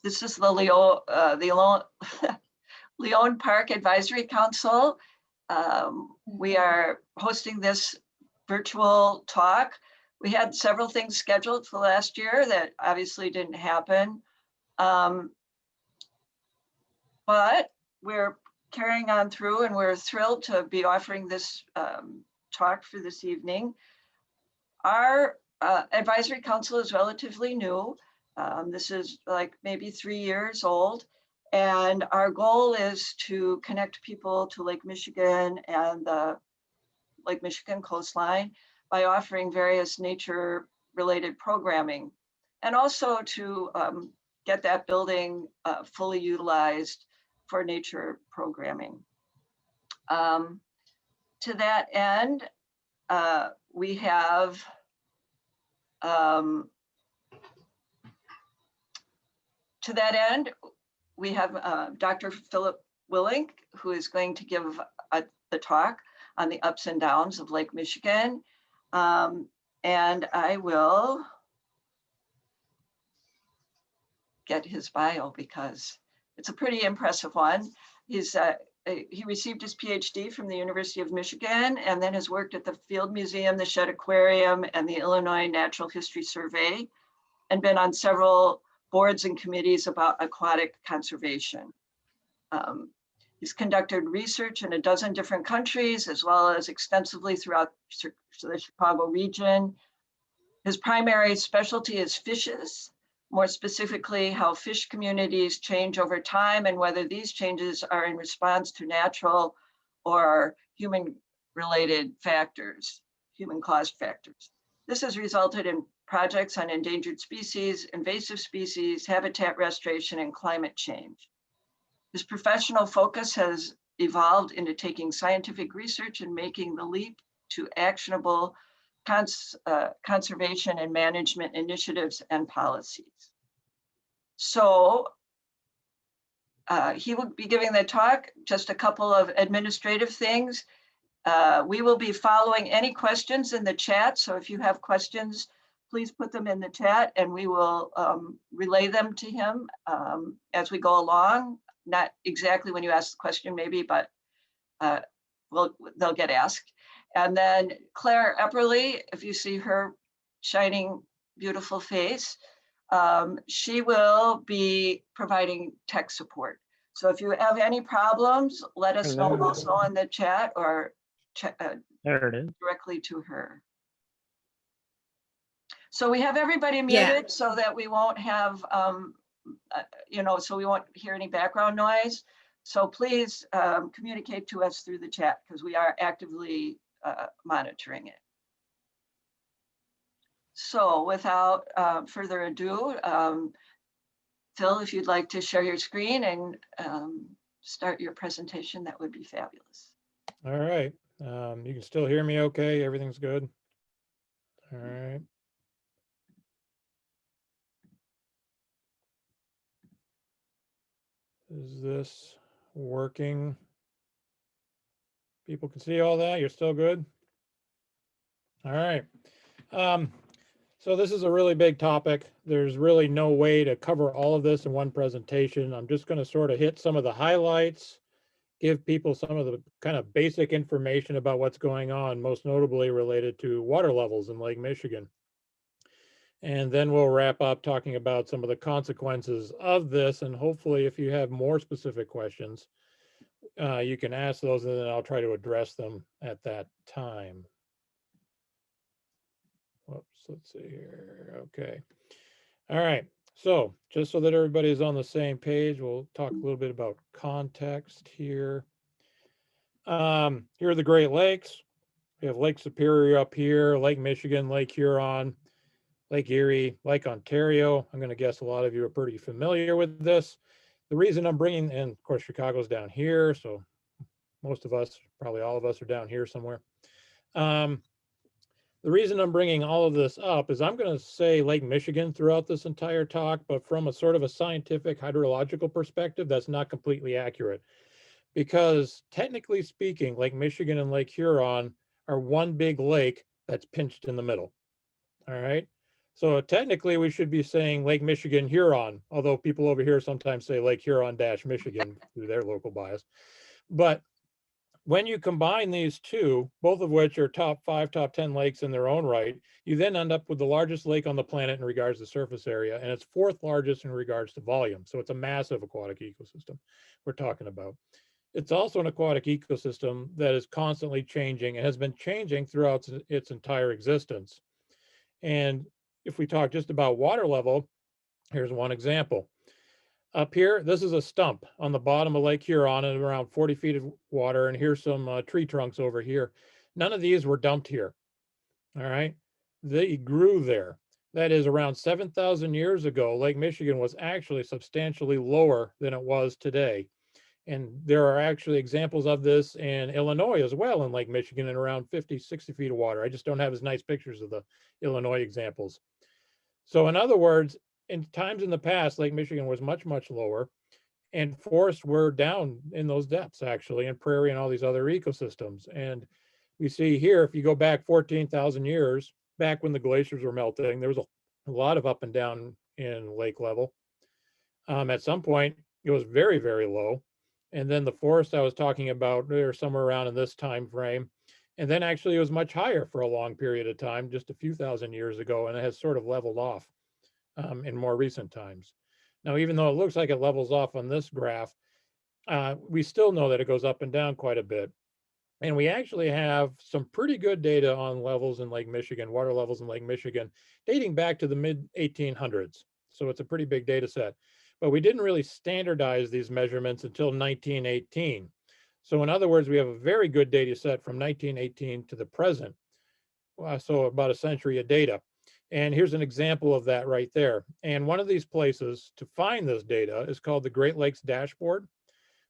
this is the Leone Park Advisory Council. We are hosting this virtual talk. We had several things scheduled for last year that obviously didn't happen. But we're carrying on through, and we're thrilled to be offering this talk for this evening. Our advisory council is relatively new. This is like maybe 3 years old. And our goal is to connect people to Lake Michigan and the Lake Michigan coastline by offering various nature-related programming, and also to get that building fully utilized for nature programming. To that end, we have Dr. Phil Willink, who is going to give the talk on the ups and downs of Lake Michigan. And I will get his bio because it's a pretty impressive one. He received his PhD from the University of Michigan and then has worked at the Field Museum, the Shedd Aquarium, and the Illinois Natural History Survey, and been on several boards and committees about aquatic conservation. He's conducted research in a dozen different countries, as well as extensively throughout the Chicago region. His primary specialty is fishes, more specifically how fish communities change over time and whether these changes are in response to natural or human-related factors, human-caused factors. This has resulted in projects on endangered species, invasive species, habitat restoration, and climate change. His professional focus has evolved into taking scientific research and making the leap to actionable conservation and management initiatives and policies. So he will be giving the talk. Just a couple of administrative things. We will be following any questions in the chat. So if you have questions, please put them in the chat and we will relay them to him as we go along. Not exactly when you ask the question maybe, but they'll get asked. And then Claire Epperly, if you see her shining beautiful face, she will be providing tech support. So if you have any problems, let us know also in the chat or there it is. Directly to her. So we have everybody muted so that we won't have, so we won't hear any background noise. So please communicate to us through the chat because we are actively monitoring it. So without further ado, Phil, if you'd like to share your screen and start your presentation, that would be fabulous. All right. You can still hear me okay? Everything's good? All right. Is this working? People can see all that? You're still good? All right. So this is a really big topic. There's really no way to cover all of this in one presentation. I'm just going to sort of hit some of the highlights, give people some of the kind of basic information about what's going on, most notably related to water levels in Lake Michigan. And then we'll wrap up talking about some of the consequences of this. And hopefully, if you have more specific questions, you can ask those and then I'll try to address them at that time. Whoops, let's see here. Okay. All right. So just so that everybody is on the same page, we'll talk a little bit about context here. Here are the Great Lakes. We have Lake Superior up here, Lake Michigan, Lake Huron, Lake Erie, Lake Ontario. I'm going to guess a lot of you are pretty familiar with this. The reason I'm bringing, and of course, Chicago's down here. So most of us, probably all of us are down here somewhere. The reason I'm bringing all of this up is I'm going to say Lake Michigan throughout this entire talk, but from a sort of a scientific hydrological perspective, that's not completely accurate. Because technically speaking, Lake Michigan and Lake Huron are one big lake that's pinched in the middle. All right. So technically we should be saying Lake Michigan Huron, although people over here sometimes say Lake Huron dash Michigan through their local bias. But when you combine these two, both of which are top 5, top 10 lakes in their own right, you then end up with the largest lake on the planet in regards to surface area, and it's 4th largest in regards to volume. So it's a massive aquatic ecosystem we're talking about. It's also an aquatic ecosystem that is constantly changing and has been changing throughout its entire existence. And if we talk just about water level, here's one example. Up here, this is a stump on the bottom of Lake Huron at around 40 feet of water. And here's some tree trunks over here. None of these were dumped here. All right. They grew there. That is around 7,000 years ago. Lake Michigan was actually substantially lower than it was today. And there are actually examples of this in Illinois as well, in Lake Michigan, in around 50, 60 feet of water. I just don't have as nice pictures of the Illinois examples. So in other words, in times in the past, Lake Michigan was much, much lower, and forests were down in those depths actually, and prairie and all these other ecosystems. And we see here, if you go back 14,000 years, back when the glaciers were melting, there was a lot of up and down in lake level. At some point, it was very, very low. And then the forest I was talking about, they're somewhere around in this time frame. And then actually it was much higher for a long period of time, just a few thousand years ago, and it has sort of leveled off in more recent times. Now, even though it looks like it levels off on this graph, we still know that it goes up and down quite a bit. And we actually have some pretty good data on levels in Lake Michigan, water levels in Lake Michigan, dating back to the mid 1800s. So it's a pretty big data set. But we didn't really standardize these measurements until 1918. So in other words, we have a very good data set from 1918 to the present. So about a century of data. And here's an example of that right there. And one of these places to find this data is called the Great Lakes Dashboard,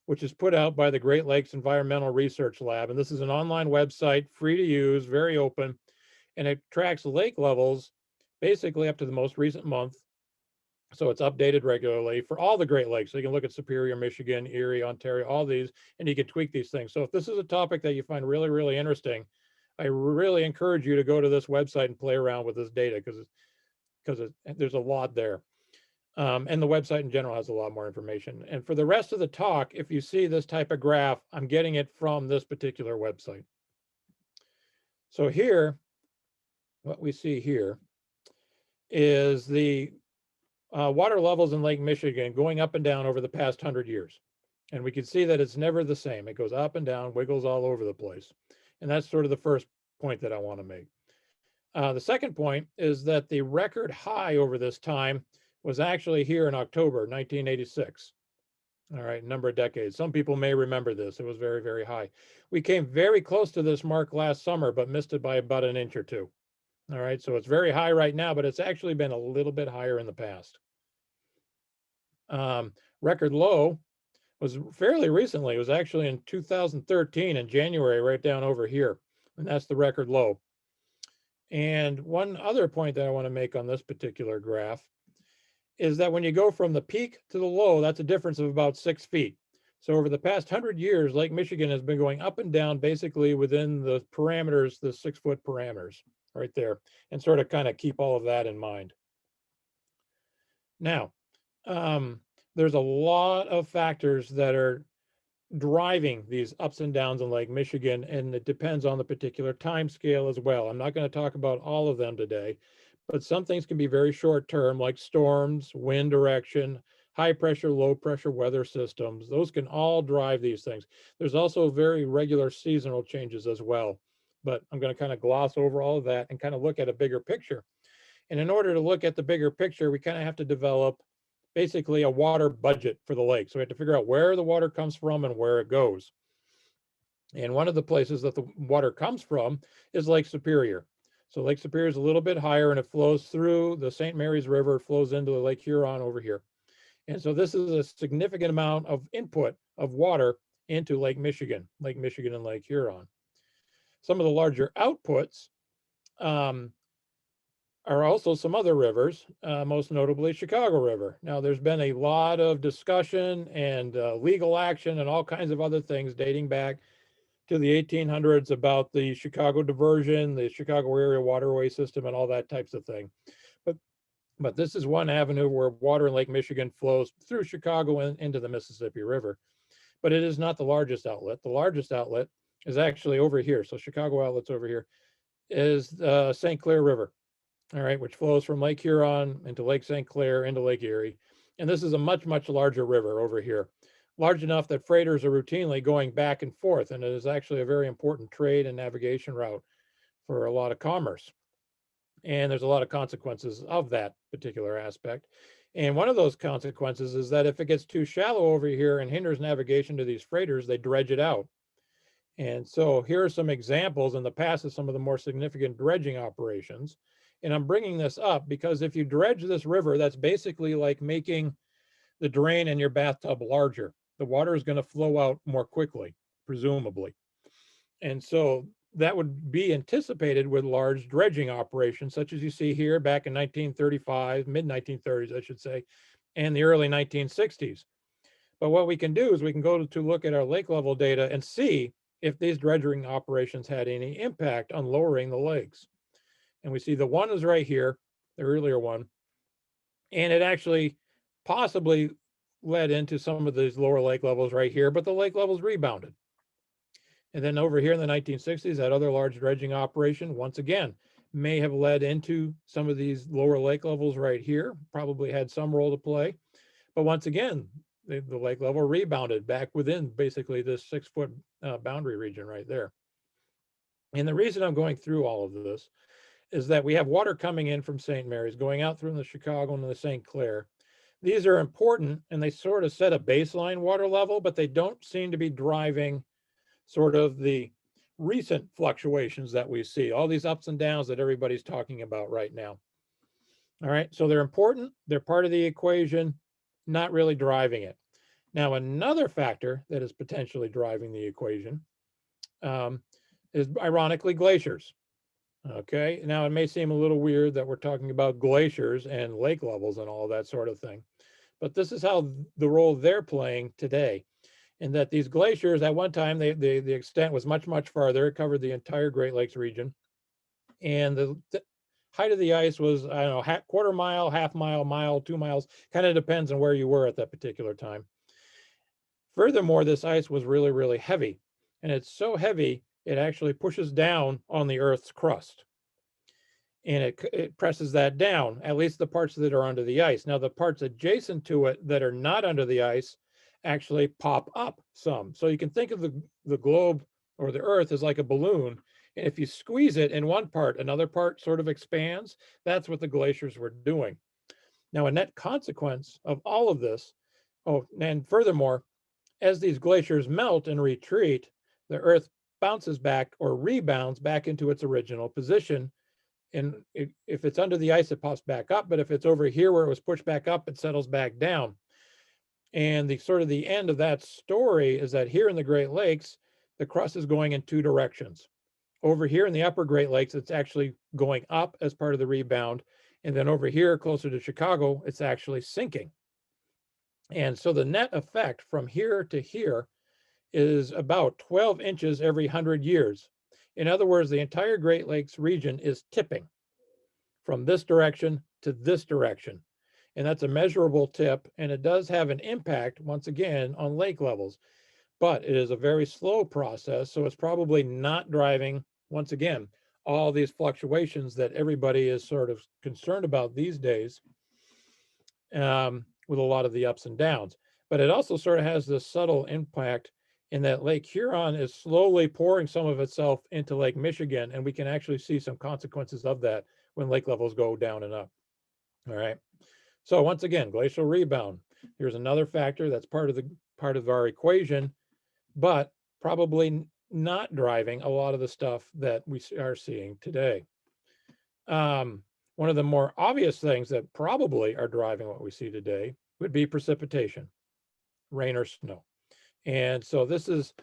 which is put out by the Great Lakes Environmental Research Lab. And this is an online website, free to use, very open, and it tracks lake levels basically up to the most recent month. So it's updated regularly for all the Great Lakes. So you can look at Superior, Michigan, Erie, Ontario, all these, and you can tweak these things. So if this is a topic that you find really, really interesting, I really encourage you to go to this website and play around with this data because there's a lot there. And the website in general has a lot more information. And for the rest of the talk, if you see this type of graph, I'm getting it from this particular website. So here, what we see here is the water levels in Lake Michigan going up and down over the past 100 years. And we can see that it's never the same. It goes up and down, wiggles all over the place. And that's sort of the first point that I want to make. The second point is that the record high over this time was actually here in October 1986. All right, number of decades. Some people may remember this. It was very, very high. We came very close to this mark last summer, but missed it by about an inch or two. All right, so it's very high right now, but it's actually been a little bit higher in the past. Record low was fairly recently. It was actually in 2013 in January, right down over here. And that's the record low. And one other point that I want to make on this particular graph is that when you go from the peak to the low, that's a difference of about 6 feet. So over the past 100 years, Lake Michigan has been going up and down basically within the parameters, the 6-foot parameters right there, and sort of kind of keep all of that in mind. Now, there's a lot of factors that are driving these ups and downs in Lake Michigan, and it depends on the particular time scale as well. I'm not going to talk about all of them today, but some things can be very short term, like storms, wind direction, high pressure, low pressure weather systems. Those can all drive these things. There's also very regular seasonal changes as well, but I'm going to kind of gloss over all of that and kind of look at a bigger picture. And in order to look at the bigger picture, we kind of have to develop basically a water budget for the lake. So we have to figure out where the water comes from and where it goes. And one of the places that the water comes from is Lake Superior. So Lake Superior is a little bit higher and it flows through the St. Mary's River, flows into the Lake Huron over here. And so this is a significant amount of input of water into Lake Michigan and Lake Huron. Some of the larger outputs are also some other rivers, most notably Chicago River. Now, there's been a lot of discussion and legal action and all kinds of other things dating back to the 1800s about the Chicago diversion, the Chicago area waterway system, and all that types of thing. But But this is one avenue where water in Lake Michigan flows through Chicago and into the Mississippi River. But it is not the largest outlet. The largest outlet is actually over here. So Chicago outlet's over here, is the St. Clair River, all right, which flows from Lake Huron into Lake St. Clair into Lake Erie. And this is a much, much larger river over here, large enough that freighters are routinely going back and forth. And it is actually a very important trade and navigation route for a lot of commerce. And there's a lot of consequences of that particular aspect. And one of those consequences is that if it gets too shallow over here and hinders navigation to these freighters, they dredge it out. And so here are some examples in the past of some of the more significant dredging operations. And I'm bringing this up because if you dredge this river, that's basically like making the drain in your bathtub larger. The water is going to flow out more quickly, presumably. And so that would be anticipated with large dredging operations, such as you see here back in 1935, mid 1930s, I should say, and the early 1960s. But what we can do is we can go to look at our lake level data and see if these dredging operations had any impact on lowering the lakes. And we see the one is right here, the earlier one, and it actually possibly led into some of these lower lake levels right here, but the lake levels rebounded. And then over here in the 1960s, that other large dredging operation, once again, may have led into some of these lower lake levels right here, probably had some role to play. But once again, the lake level rebounded back within basically this 6-foot boundary region right there. And the reason I'm going through all of this is that we have water coming in from St. Mary's, going out through the Chicago and the St. Clair. These are important and they sort of set a baseline water level, but they don't seem to be driving sort of the recent fluctuations that we see, all these ups and downs that everybody's talking about right now. All right, so they're important, they're part of the equation, not really driving it. Now, another factor that is potentially driving the equation is ironically glaciers. Okay, now it may seem a little weird that we're talking about glaciers and lake levels and all that sort of thing, but this is how the role they're playing today. And that these glaciers, at one time, the extent was much, much farther. It covered the entire Great Lakes region. And the height of the ice was, I don't know, quarter mile, half mile, mile, 2 miles, kind of depends on where you were at that particular time. Furthermore, this ice was really, really heavy. And it's so heavy, it actually pushes down on the Earth's crust. And it presses that down, at least the parts that are under the ice. Now, the parts adjacent to it that are not under the ice actually pop up some. So you can think of the globe or the Earth as like a balloon. And if you squeeze it in one part, another part sort of expands. That's what the glaciers were doing. Now, a net consequence of all of this, oh, and furthermore, as these glaciers melt and retreat, the Earth bounces back or rebounds back into its original position. And if it's under the ice, it pops back up. But if it's over here where it was pushed back up, it settles back down. And the sort of the end of that story is that here in the Great Lakes, the crust is going in two directions. Over here in the upper Great Lakes, it's actually going up as part of the rebound. And then over here, closer to Chicago, it's actually sinking. And so the net effect from here to here is about 12 inches every 100 years. In other words, the entire Great Lakes region is tipping from this direction to this direction. And that's a measurable tip, and it does have an impact, once again, on lake levels. But it is a very slow process, so it's probably not driving, once again, all these fluctuations that everybody is sort of concerned about these days with a lot of the ups and downs. But it also sort of has this subtle impact in that Lake Huron is slowly pouring some of itself into Lake Michigan, and we can actually see some consequences of that when lake levels go down and up. All right. So once again, glacial rebound. Here's another factor that's part of our equation, but probably not driving a lot of the stuff that we are seeing today. One of the more obvious things that probably are driving what we see today would be precipitation, rain or snow. And so this is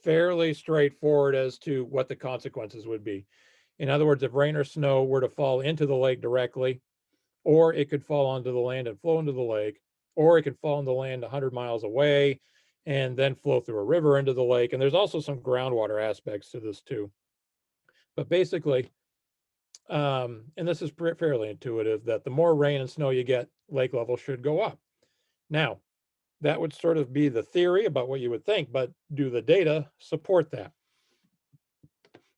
fairly straightforward as to what the consequences would be. In other words, if rain or snow were to fall into the lake directly, or it could fall onto the land and flow into the lake, or it could fall into the land 100 miles away and then flow through a river into the lake. And there's also some groundwater aspects to this too. But basically, And this is fairly intuitive, that the more rain and snow you get, lake level should go up. Now, that would sort of be the theory about what you would think, but do the data support that?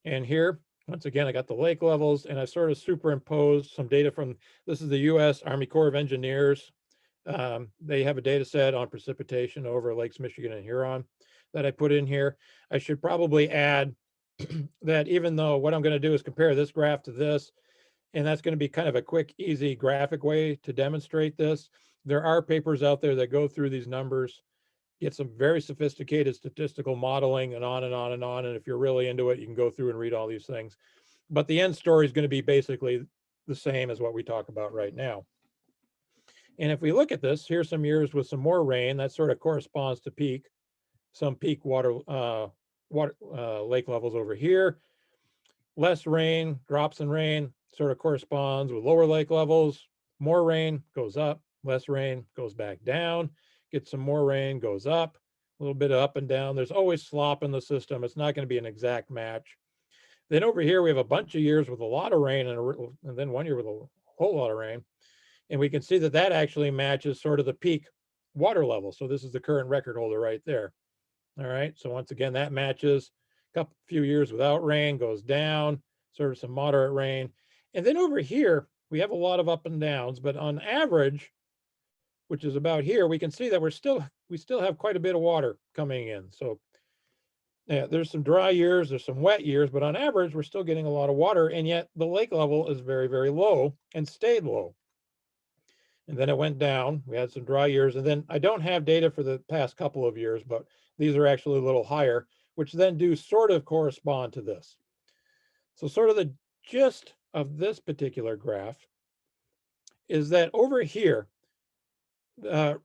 And here, once again, I got the lake levels, and I sort of superimposed some data from, this is the US Army Corps of Engineers. They have a data set on precipitation over Lakes Michigan and Huron that I put in here. I should probably add that even though what I'm going to do is compare this graph to this, and that's going to be kind of a quick, easy graphic way to demonstrate this. There are papers out there that go through these numbers, get some very sophisticated statistical modeling, and on and on and on. And if you're really into it, you can go through and read all these things. But the end story is going to be basically the same as what we talk about right now. And if we look at this, here's some years with some more rain. That sort of corresponds to some peak lake levels over here. Less rain, drops in rain, sort of corresponds with lower lake levels. More rain goes up, less rain goes back down. Get some more rain, goes up, a little bit up and down. There's always slop in the system. It's not going to be an exact match. Then over here, we have a bunch of years with a lot of rain, and then one year with a whole lot of rain. And we can see that that actually matches sort of the peak water level. So this is the current record holder right there. All right, so once again, that matches. A few years without rain, goes down, sort of some moderate rain. And then over here, we have a lot of up and downs, but on average, which is about here, we can see that we still have quite a bit of water coming in. So yeah, there's some dry years, there's some wet years, but on average, we're still getting a lot of water, and yet the lake level is very, very low and stayed low. And then it went down. We had some dry years, and then I don't have data for the past couple of years, but these are actually a little higher, which then do sort of correspond to this. So sort of the gist of this particular graph is that over here,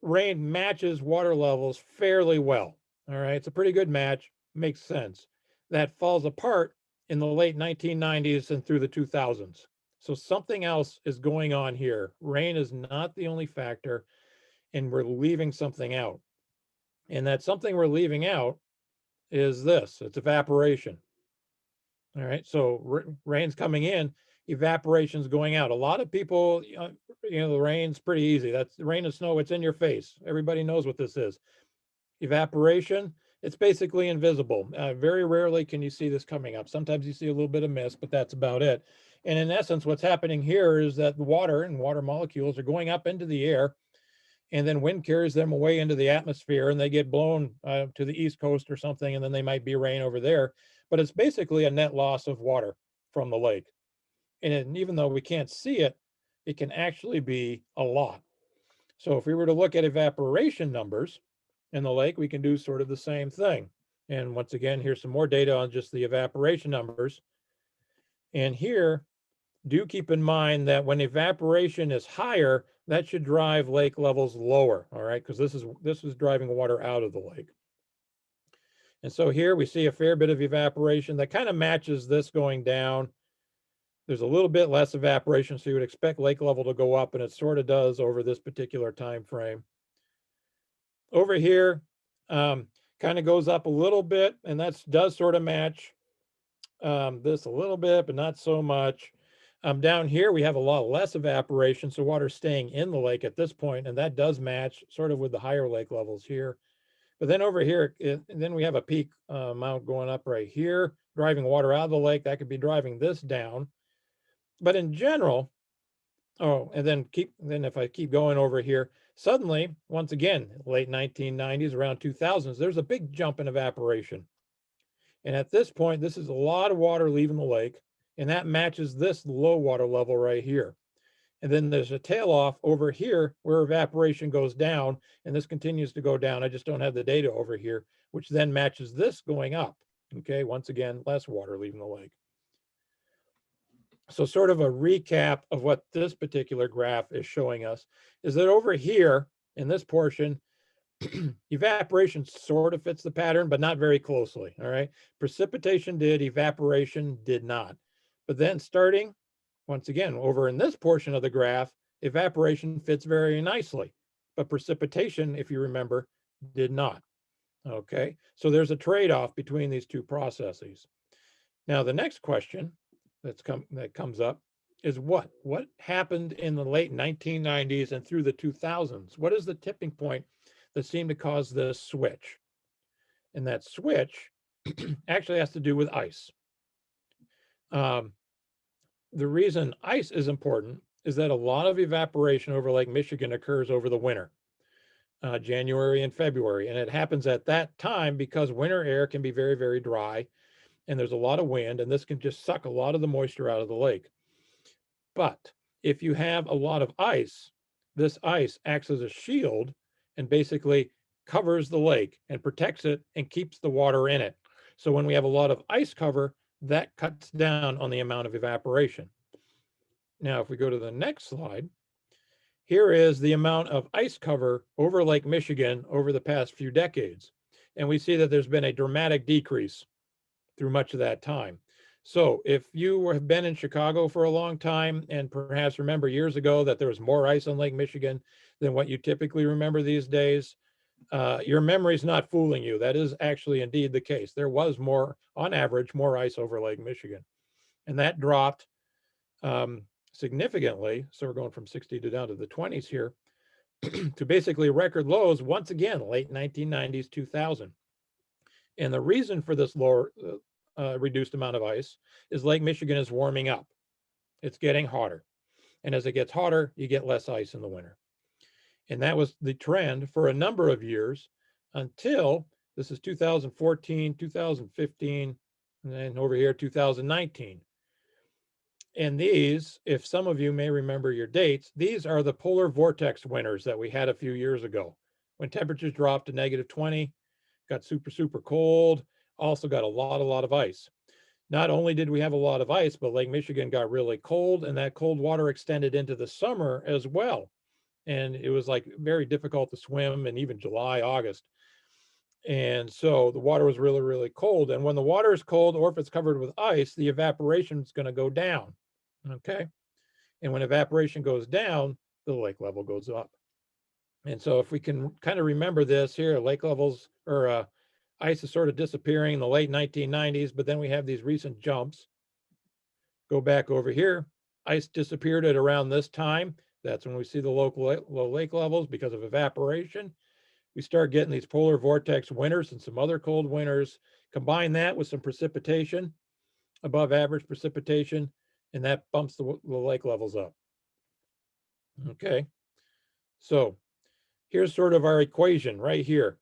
rain matches water levels fairly well. All right, it's a pretty good match, makes sense. That falls apart in the late 1990s and through the 2000s. So something else is going on here. Rain is not the only factor, and we're leaving something out. And that something we're leaving out is this, it's evaporation. All right, so rain's coming in, evaporation's going out. A lot of people, the rain's pretty easy. That's rain and snow, it's in your face. Everybody knows what this is. Evaporation, it's basically invisible. Very rarely can you see this coming up. Sometimes you see a little bit of mist, but that's about it. And in essence, what's happening here is that the water and water molecules are going up into the air, and then wind carries them away into the atmosphere, and they get blown to the East Coast or something, and then they might be rain over there. But it's basically a net loss of water from the lake. And even though we can't see it, it can actually be a lot. So if we were to look at evaporation numbers in the lake, we can do sort of the same thing. And once again, here's some more data on just the evaporation numbers. And here, do keep in mind that when evaporation is higher, that should drive lake levels lower, all right? Because this is driving water out of the lake. And so here we see a fair bit of evaporation that kind of matches this going down. There's a little bit less evaporation, so you would expect lake level to go up, and it sort of does over this particular time frame. Over here, kind of goes up a little bit, and that does sort of match this a little bit, but not so much. Down here, we have a lot less evaporation, so water's staying in the lake at this point, and that does match sort of with the higher lake levels here. But then over here, then we have a peak amount going up right here, driving water out of the lake. That could be driving this down. But in general, and then if I keep going over here, suddenly, once again, late 1990s, around 2000s, there's a big jump in evaporation. And at this point, this is a lot of water leaving the lake, and that matches this low water level right here. And then there's a tail off over here where evaporation goes down, and this continues to go down. I just don't have the data over here, which then matches this going up. Okay, once again, less water leaving the lake. So sort of a recap of what this particular graph is showing us is that over here in this portion, evaporation sort of fits the pattern, but not very closely, all right? Precipitation did, evaporation did not. But then starting, once again, over in this portion of the graph, evaporation fits very nicely, but precipitation, if you remember, did not, okay? So there's a trade-off between these two processes. Now, the next question that comes up is what happened in the late 1990s and through the 2000s. What is the tipping point that seemed to cause this switch? And that switch actually has to do with ice. The reason ice is important is that a lot of evaporation over Lake Michigan occurs over the winter, January and February. And it happens at that time because winter air can be very, very dry and there's a lot of wind, and this can just suck a lot of the moisture out of the lake. But if you have a lot of ice, this ice acts as a shield and basically covers the lake and protects it and keeps the water in it. So when we have a lot of ice cover, that cuts down on the amount of evaporation. Now, if we go to the next slide, here is the amount of ice cover over Lake Michigan over the past few decades. And we see that there's been a dramatic decrease through much of that time. So if you have been in Chicago for a long time and perhaps remember years ago that there was more ice on Lake Michigan than what you typically remember these days, your memory's not fooling you. That is actually indeed the case. There was more, on average, more ice over Lake Michigan. And that dropped significantly. So we're going from 60 to down to the 20s here to basically record lows once again, late 1990s, 2000. And the reason for this lower, reduced amount of ice is Lake Michigan is warming up. It's getting hotter. And as it gets hotter, you get less ice in the winter. And that was the trend for a number of years until this is 2014, 2015, and then over here, 2019. And these, if some of you may remember your dates, these are the polar vortex winters that we had a few years ago when temperatures dropped to -20, got super, super cold, also got a lot of ice. Not only did we have a lot of ice, but Lake Michigan got really cold, and that cold water extended into the summer as well. And it was like very difficult to swim in even July, August. And so the water was really, really cold. And when the water is cold, or if it's covered with ice, the evaporation is going to go down. Okay. And when evaporation goes down, the lake level goes up. And so if we can kind of remember this here, lake levels or ice is sort of disappearing in the late 1990s, but then we have these recent jumps. Go back over here. Ice disappeared at around this time. That's when we see the low lake levels because of evaporation. We start getting these polar vortex winters and some other cold winters. Combine that with some precipitation, above average precipitation, and that bumps the lake levels up. Okay, so here's sort of our equation right here.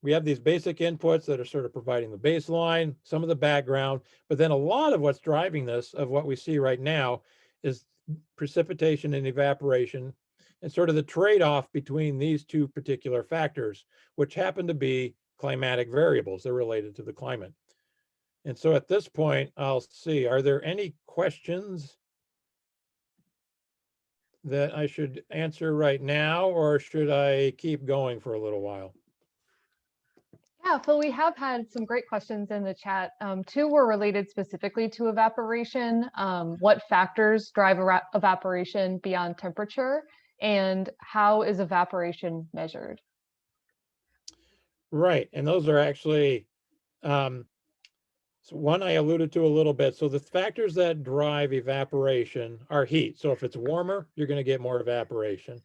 We have these basic inputs that are sort of providing the baseline, some of the background, but then a lot of what's driving this of what we see right now is precipitation and evaporation and sort of the trade-off between these two particular factors, which happen to be climatic variables. They're related to the climate. And so at this point, I'll see, are there any questions that I should answer right now, or should I keep going for a little while? Yeah, Phil, we have had some great questions in the chat. Two were related specifically to evaporation. What factors drive evaporation beyond temperature, and how is evaporation measured? Right, and those are actually, so one I alluded to a little bit. So the factors that drive evaporation are heat. So if it's warmer, you're going to get more evaporation.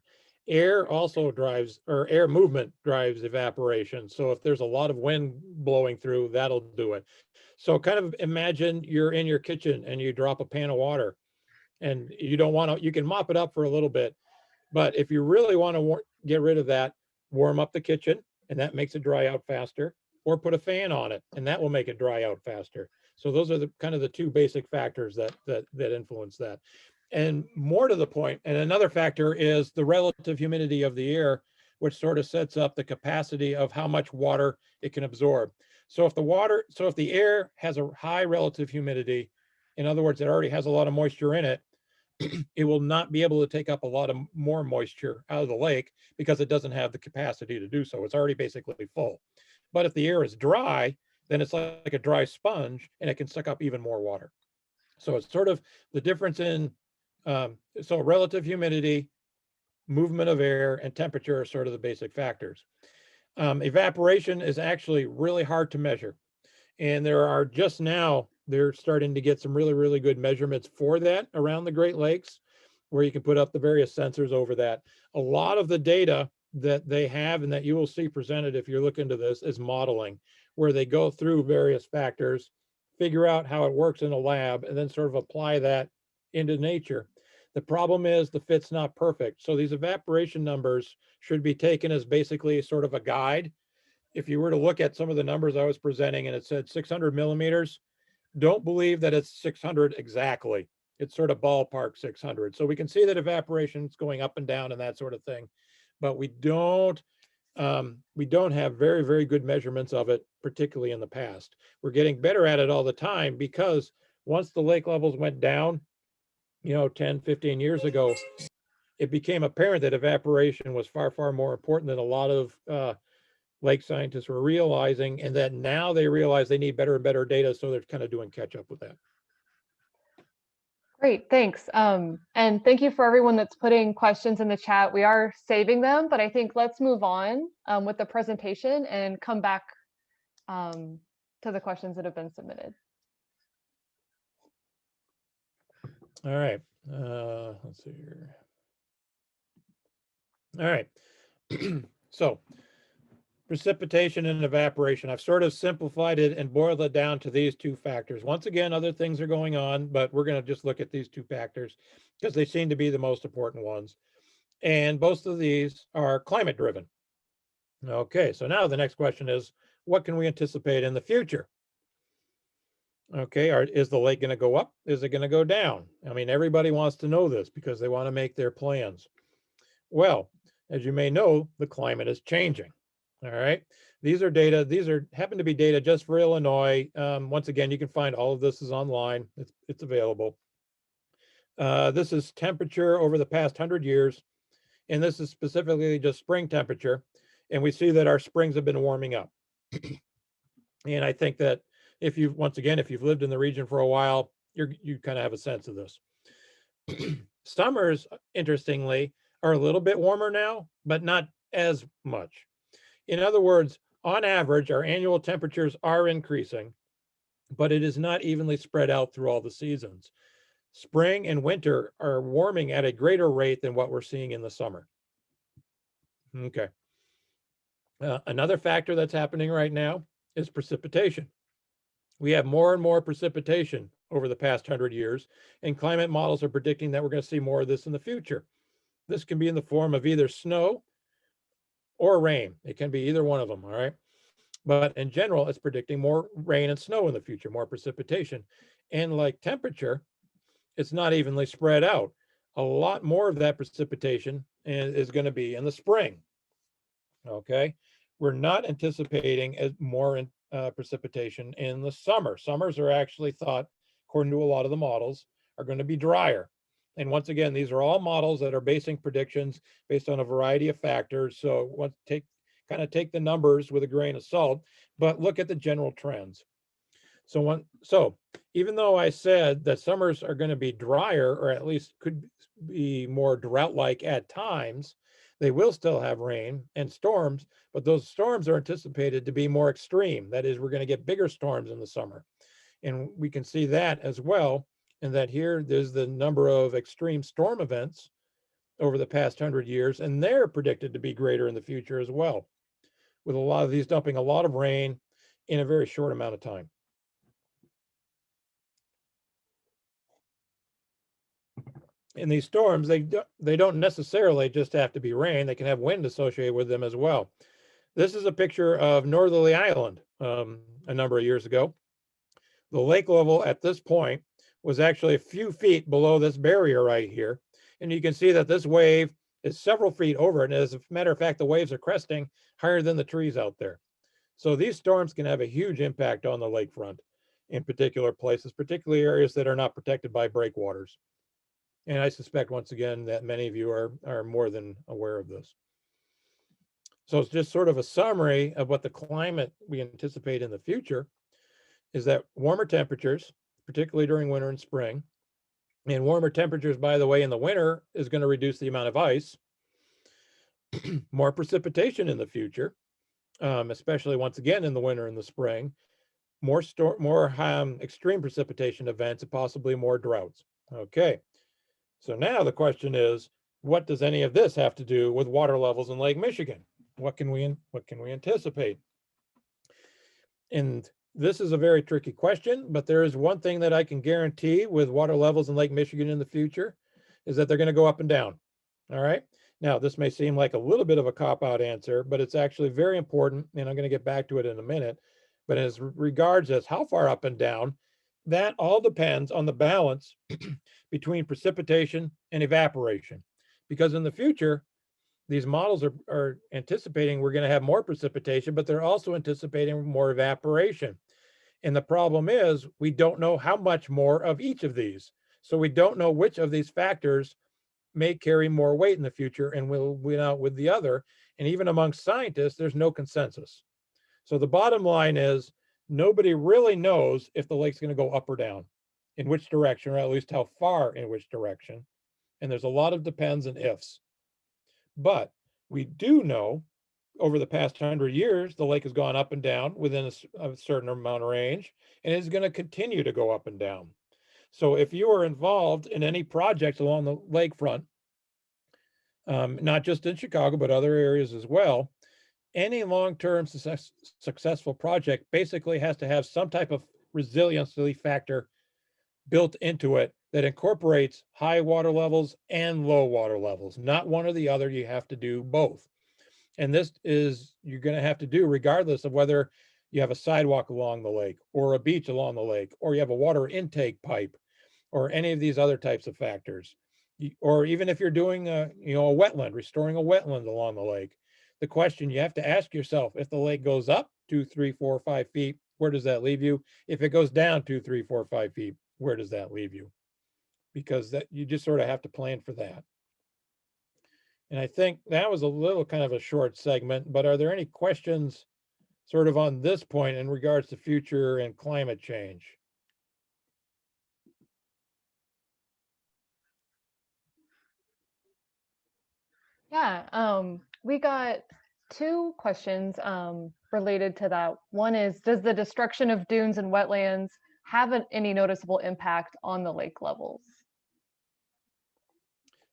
Air also drives, or air movement drives evaporation. So if there's a lot of wind blowing through, that'll do it. So kind of imagine you're in your kitchen and you drop a pan of water and you don't want to, you can mop it up for a little bit. But if you really want to get rid of that, warm up the kitchen and that makes it dry out faster, or put a fan on it and that will make it dry out faster. So those are the kind of the two basic factors that influence that. And more to the point, and another factor is the relative humidity of the air, which sort of sets up the capacity of how much water it can absorb. So if the air has a high relative humidity, in other words, it already has a lot of moisture in it, it will not be able to take up a lot of more moisture out of the lake because it doesn't have the capacity to do so. It's already basically full. But if the air is dry, then it's like a dry sponge and it can suck up even more water. So it's sort of the difference in, so relative humidity, movement of air, and temperature are sort of the basic factors. Evaporation is actually really hard to measure. And there are just now they're starting to get some really, really good measurements for that around the Great Lakes, where you can put up the various sensors over that. A lot of the data that they have and that you will see presented if you look into this is modeling, where they go through various factors, figure out how it works in a lab, and then sort of apply that into nature. The problem is the fit's not perfect. So these evaporation numbers should be taken as basically sort of a guide. If you were to look at some of the numbers I was presenting and it said 600 millimeters, don't believe that it's 600 exactly. It's sort of ballpark 600. So we can see that evaporation is going up and down and that sort of thing, but we don't have very, very good measurements of it, particularly in the past. We're getting better at it all the time because once the lake levels went down, 10, 15 years ago, it became apparent that evaporation was far, far more important than a lot of lake scientists were realizing, and that now they realize they need better and better data, so they're kind of doing catch up with that. Great, thanks. And thank you for everyone that's putting questions in the chat. We are saving them, but I think let's move on with the presentation and come back to the questions that have been submitted. All right, let's see here. All right, so precipitation and evaporation. I've sort of simplified it and boiled it down to these two factors. Once again, other things are going on, but we're going to just look at these two factors because they seem to be the most important ones. And both of these are climate driven. Okay, so now the next question is, what can we anticipate in the future? Okay, is the lake going to go up? Is it going to go down? I mean, everybody wants to know this because they want to make their plans. Well, as you may know, the climate is changing. All right, these are data. Happen to be data just for Illinois. Once again, you can find all of this is online. It's available. This is temperature over the past 100 years, and this is specifically just spring temperature. And we see that our springs have been warming up. And I think that if you've lived in the region for a while, you kind of have a sense of this. Summers, interestingly, are a little bit warmer now, but not as much. In other words, on average, our annual temperatures are increasing, but it is not evenly spread out through all the seasons. Spring and winter are warming at a greater rate than what we're seeing in the summer. Okay. Another factor that's happening right now is precipitation. We have more and more precipitation over the past 100 years, and climate models are predicting that we're going to see more of this in the future. This can be in the form of either snow or rain. It can be either one of them, all right? But in general, it's predicting more rain and snow in the future, more precipitation. And like temperature, it's not evenly spread out. A lot more of that precipitation is going to be in the spring, okay? We're not anticipating as more precipitation in the summer. Summers are actually thought, according to a lot of the models, are going to be drier. And once again, these are all models that are basing predictions based on a variety of factors. So kind of take the numbers with a grain of salt, but look at the general trends. So even though I said that summers are going to be drier, or at least could be more drought-like at times, they will still have rain and storms, but those storms are anticipated to be more extreme. That is, we're going to get bigger storms in the summer. And we can see that as well, in that here there's the number of extreme storm events over the past 100 years, and they're predicted to be greater in the future as well, with a lot of these dumping a lot of rain in a very short amount of time. In these storms, they don't necessarily just have to be rain. They can have wind associated with them as well. This is a picture of Northerly Island a number of years ago. The lake level at this point was actually a few feet below this barrier right here. And you can see that this wave is several feet over it. And as a matter of fact, the waves are cresting higher than the trees out there. So these storms can have a huge impact on the lakefront in particular places, particularly areas that are not protected by breakwaters. And I suspect, once again, that many of you are more than aware of this. So it's just sort of a summary of what the climate we anticipate in the future is that warmer temperatures, particularly during winter and spring, and warmer temperatures, by the way, in the winter is going to reduce the amount of ice, more precipitation in the future, especially once again in the winter and the spring, more extreme precipitation events, and possibly more droughts. Okay, so now the question is, what does any of this have to do with water levels in Lake Michigan? What can we anticipate? And this is a very tricky question, but there is one thing that I can guarantee with water levels in Lake Michigan in the future is that they're going to go up and down. All right. Now, this may seem like a little bit of a cop-out answer, but it's actually very important, and I'm going to get back to it in a minute. But as regards as how far up and down, that all depends on the balance between precipitation and evaporation. Because in the future, these models are anticipating we're going to have more precipitation, but they're also anticipating more evaporation. And the problem is we don't know how much more of each of these. So we don't know which of these factors may carry more weight in the future and will win out with the other. And even amongst scientists, there's no consensus. So the bottom line is nobody really knows if the lake's going to go up or down, in which direction, or at least how far in which direction. And there's a lot of depends and ifs. But we do know over the past 100 years, the lake has gone up and down within a certain amount of range, and is going to continue to go up and down. So if you are involved in any projects along the lakefront, not just in Chicago, but other areas as well, any long-term successful project basically has to have some type of resiliency factor built into it that incorporates high water levels and low water levels, not one or the other. You have to do both. And this is, you're going to have to do regardless of whether you have a sidewalk along the lake or a beach along the lake, or you have a water intake pipe or any of these other types of factors. Or even if you're doing a wetland, restoring a wetland along the lake, the question you have to ask yourself, if the lake goes up 2, 3, 4, 5 feet, where does that leave you? If it goes down 2, 3, 4, 5 feet, where does that leave you? Because that you just sort of have to plan for that. And I think that was a little kind of a short segment, but are there any questions sort of on this point in regards to future and climate change? Yeah, we got two questions related to that. One is, does the destruction of dunes and wetlands have any noticeable impact on the lake levels?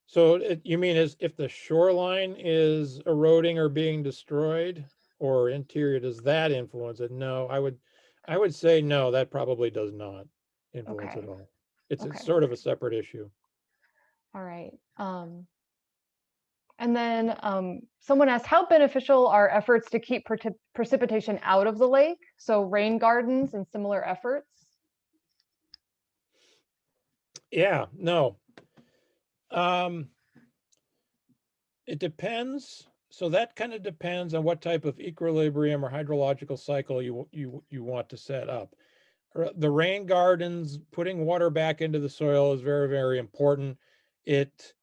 So you mean as if the shoreline is eroding or being destroyed, or interior, does that influence it? No, I would say no, that probably does not influence Okay. at all. It's Okay. sort of a separate issue. All right. And then someone asked, how beneficial are efforts to keep precipitation out of the lake? So rain gardens and similar efforts? Yeah, no. It depends. So that kind of depends on what type of equilibrium or hydrological cycle you want to set up. The rain gardens, putting water back into the soil is very, very important. It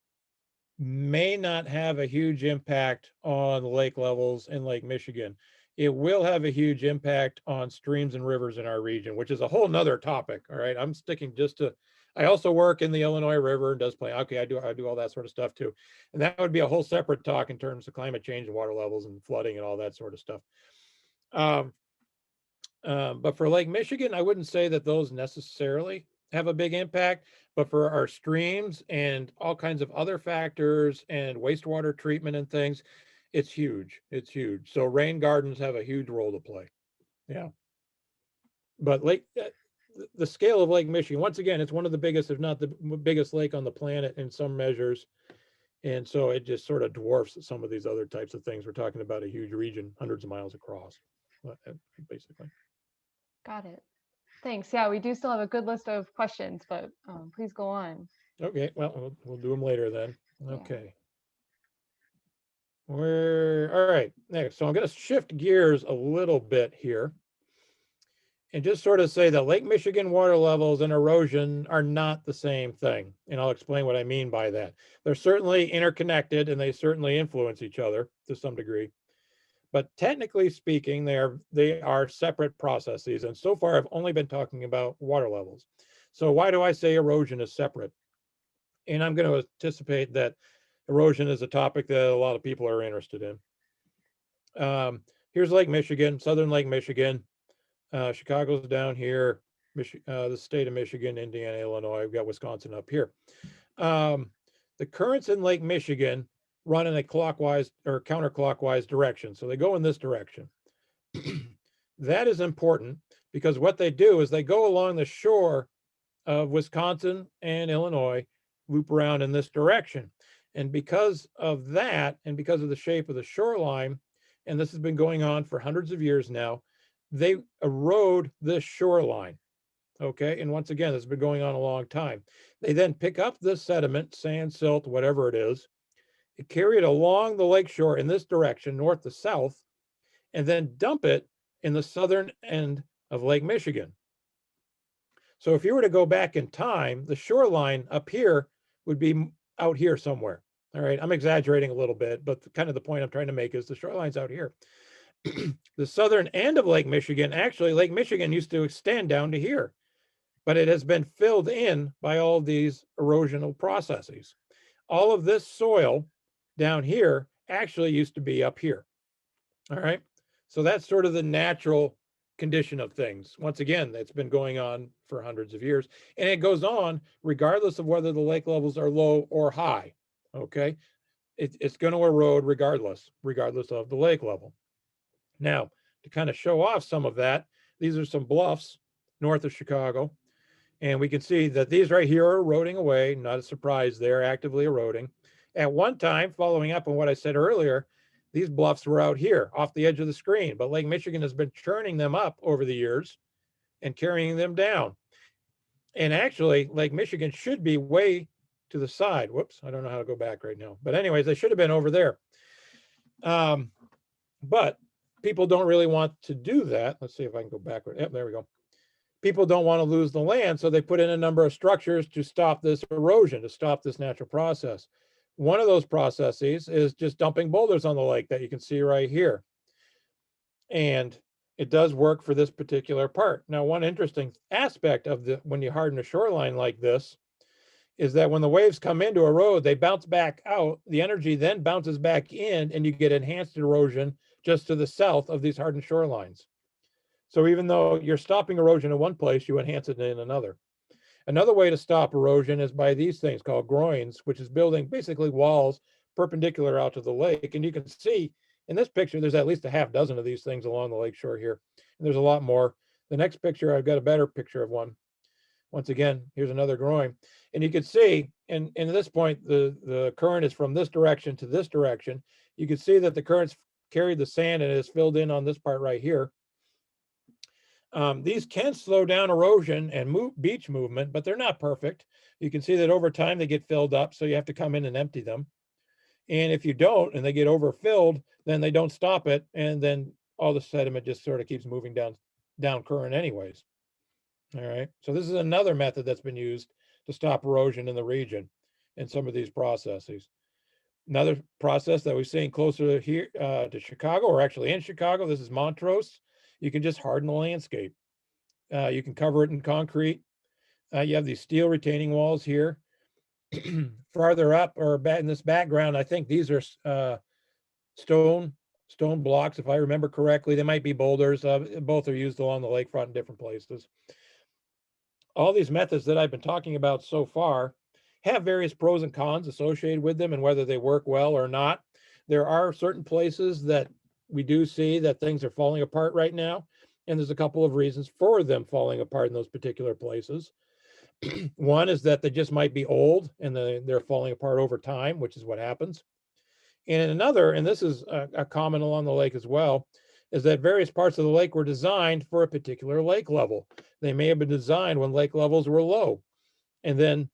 may not have a huge impact on lake levels in Lake Michigan. It will have a huge impact on streams and rivers in our region, which is a whole nother topic. All right. I'm sticking just to, I also work in the Illinois River and does play. Okay, I do all that sort of stuff too. And that would be a whole separate talk in terms of climate change and water levels and flooding and all that sort of stuff. But for Lake Michigan, I wouldn't say that those necessarily have a big impact, but for our streams and all kinds of other factors and wastewater treatment and things, it's huge. It's huge. So rain gardens have a huge role to play. Yeah. But the scale of Lake Michigan, once again, it's one of the biggest, if not the biggest lake on the planet in some measures. And so it just sort of dwarfs some of these other types of things. We're talking about a huge region, hundreds of miles across, basically. Got it. Thanks. Yeah, we do still have a good list of questions, but please go on. Okay, well, we'll do them later then. Yeah. Okay. All right, next. So I'm going to shift gears a little bit here and just sort of say that Lake Michigan water levels and erosion are not the same thing. And I'll explain what I mean by that. They're certainly interconnected and they certainly influence each other to some degree. But technically speaking, they are separate processes. And so far, I've only been talking about water levels. So why do I say erosion is separate? And I'm going to anticipate that erosion is a topic that a lot of people are interested in. Here's Lake Michigan, southern Lake Michigan. Chicago's down here, the state of Michigan, Indiana, Illinois. We've got Wisconsin up here. The currents in Lake Michigan run in a clockwise or counterclockwise direction. So they go in this direction. That is important because what they do is they go along the shore of Wisconsin and Illinois, loop around in this direction. And because of that, and because of the shape of the shoreline, and this has been going on for hundreds of years now, they erode this shoreline. Okay, and once again, this has been going on a long time. They then pick up this sediment, sand, silt, whatever it is, carry it along the lakeshore in this direction, north to south, and then dump it in the southern end of Lake Michigan. So if you were to go back in time, the shoreline up here would be out here somewhere. All right, I'm exaggerating a little bit, but kind of the point I'm trying to make is the shoreline's out here. The southern end of Lake Michigan, actually, Lake Michigan used to extend down to here, but it has been filled in by all these erosional processes. All of this soil down here actually used to be up here. All right, so that's sort of the natural condition of things. Once again, it's been going on for hundreds of years, and it goes on regardless of whether the lake levels are low or high. Okay, it's going to erode regardless of the lake level. Now, to kind of show off some of that, these are some bluffs north of Chicago, and we can see that these right here are eroding away. Not a surprise, they're actively eroding. At one time, following up on what I said earlier, these bluffs were out here off the edge of the screen, but Lake Michigan has been churning them up over the years and carrying them down. And actually, Lake Michigan should be way to the side. Whoops, I don't know how to go back right now. But anyways, they should have been over there. But people don't really want to do that. Let's see if I can go backward. Yep, there we go. People don't want to lose the land, so they put in a number of structures to stop this erosion, to stop this natural process. One of those processes is just dumping boulders on the lake that you can see right here. And it does work for this particular part. Now, one interesting aspect of when you harden a shoreline like this is that when the waves come into a road, they bounce back out. The energy then bounces back in, and you get enhanced erosion just to the south of these hardened shorelines. So even though you're stopping erosion in one place, you enhance it in another. Another way to stop erosion is by these things called groins, which is building basically walls perpendicular out to the lake. And you can see in this picture, there's at least a half dozen of these things along the lake shore here. And there's a lot more. The next picture, I've got a better picture of one. Once again, here's another groin. And you can see, and at this point, the current is from this direction to this direction. You can see that the current's carried the sand and is filled in on this part right here. These can slow down erosion and beach movement, but they're not perfect. You can see that over time they get filled up, so you have to come in and empty them. And if you don't, and they get overfilled, then they don't stop it, and then all the sediment just sort of keeps moving down current anyways. All right, so this is another method that's been used to stop erosion in the region in some of these processes. Another process that we've seen closer here to Chicago, or actually in Chicago, this is Montrose. You can just harden the landscape. You can cover it in concrete. You have these steel retaining walls here. Farther up or back in this background, I think these are stone blocks, if I remember correctly. They might be boulders. Both are used along the lakefront in different places. All these methods that I've been talking about so far have various pros and cons associated with them and whether they work well or not. There are certain places that we do see that things are falling apart right now, and there's a couple of reasons for them falling apart in those particular places. One is that they just might be old and they're falling apart over time, which is what happens. And another, and this is a common along the lake as well, is that various parts of the lake were designed for a particular lake level. They may have been designed when lake levels were low, and then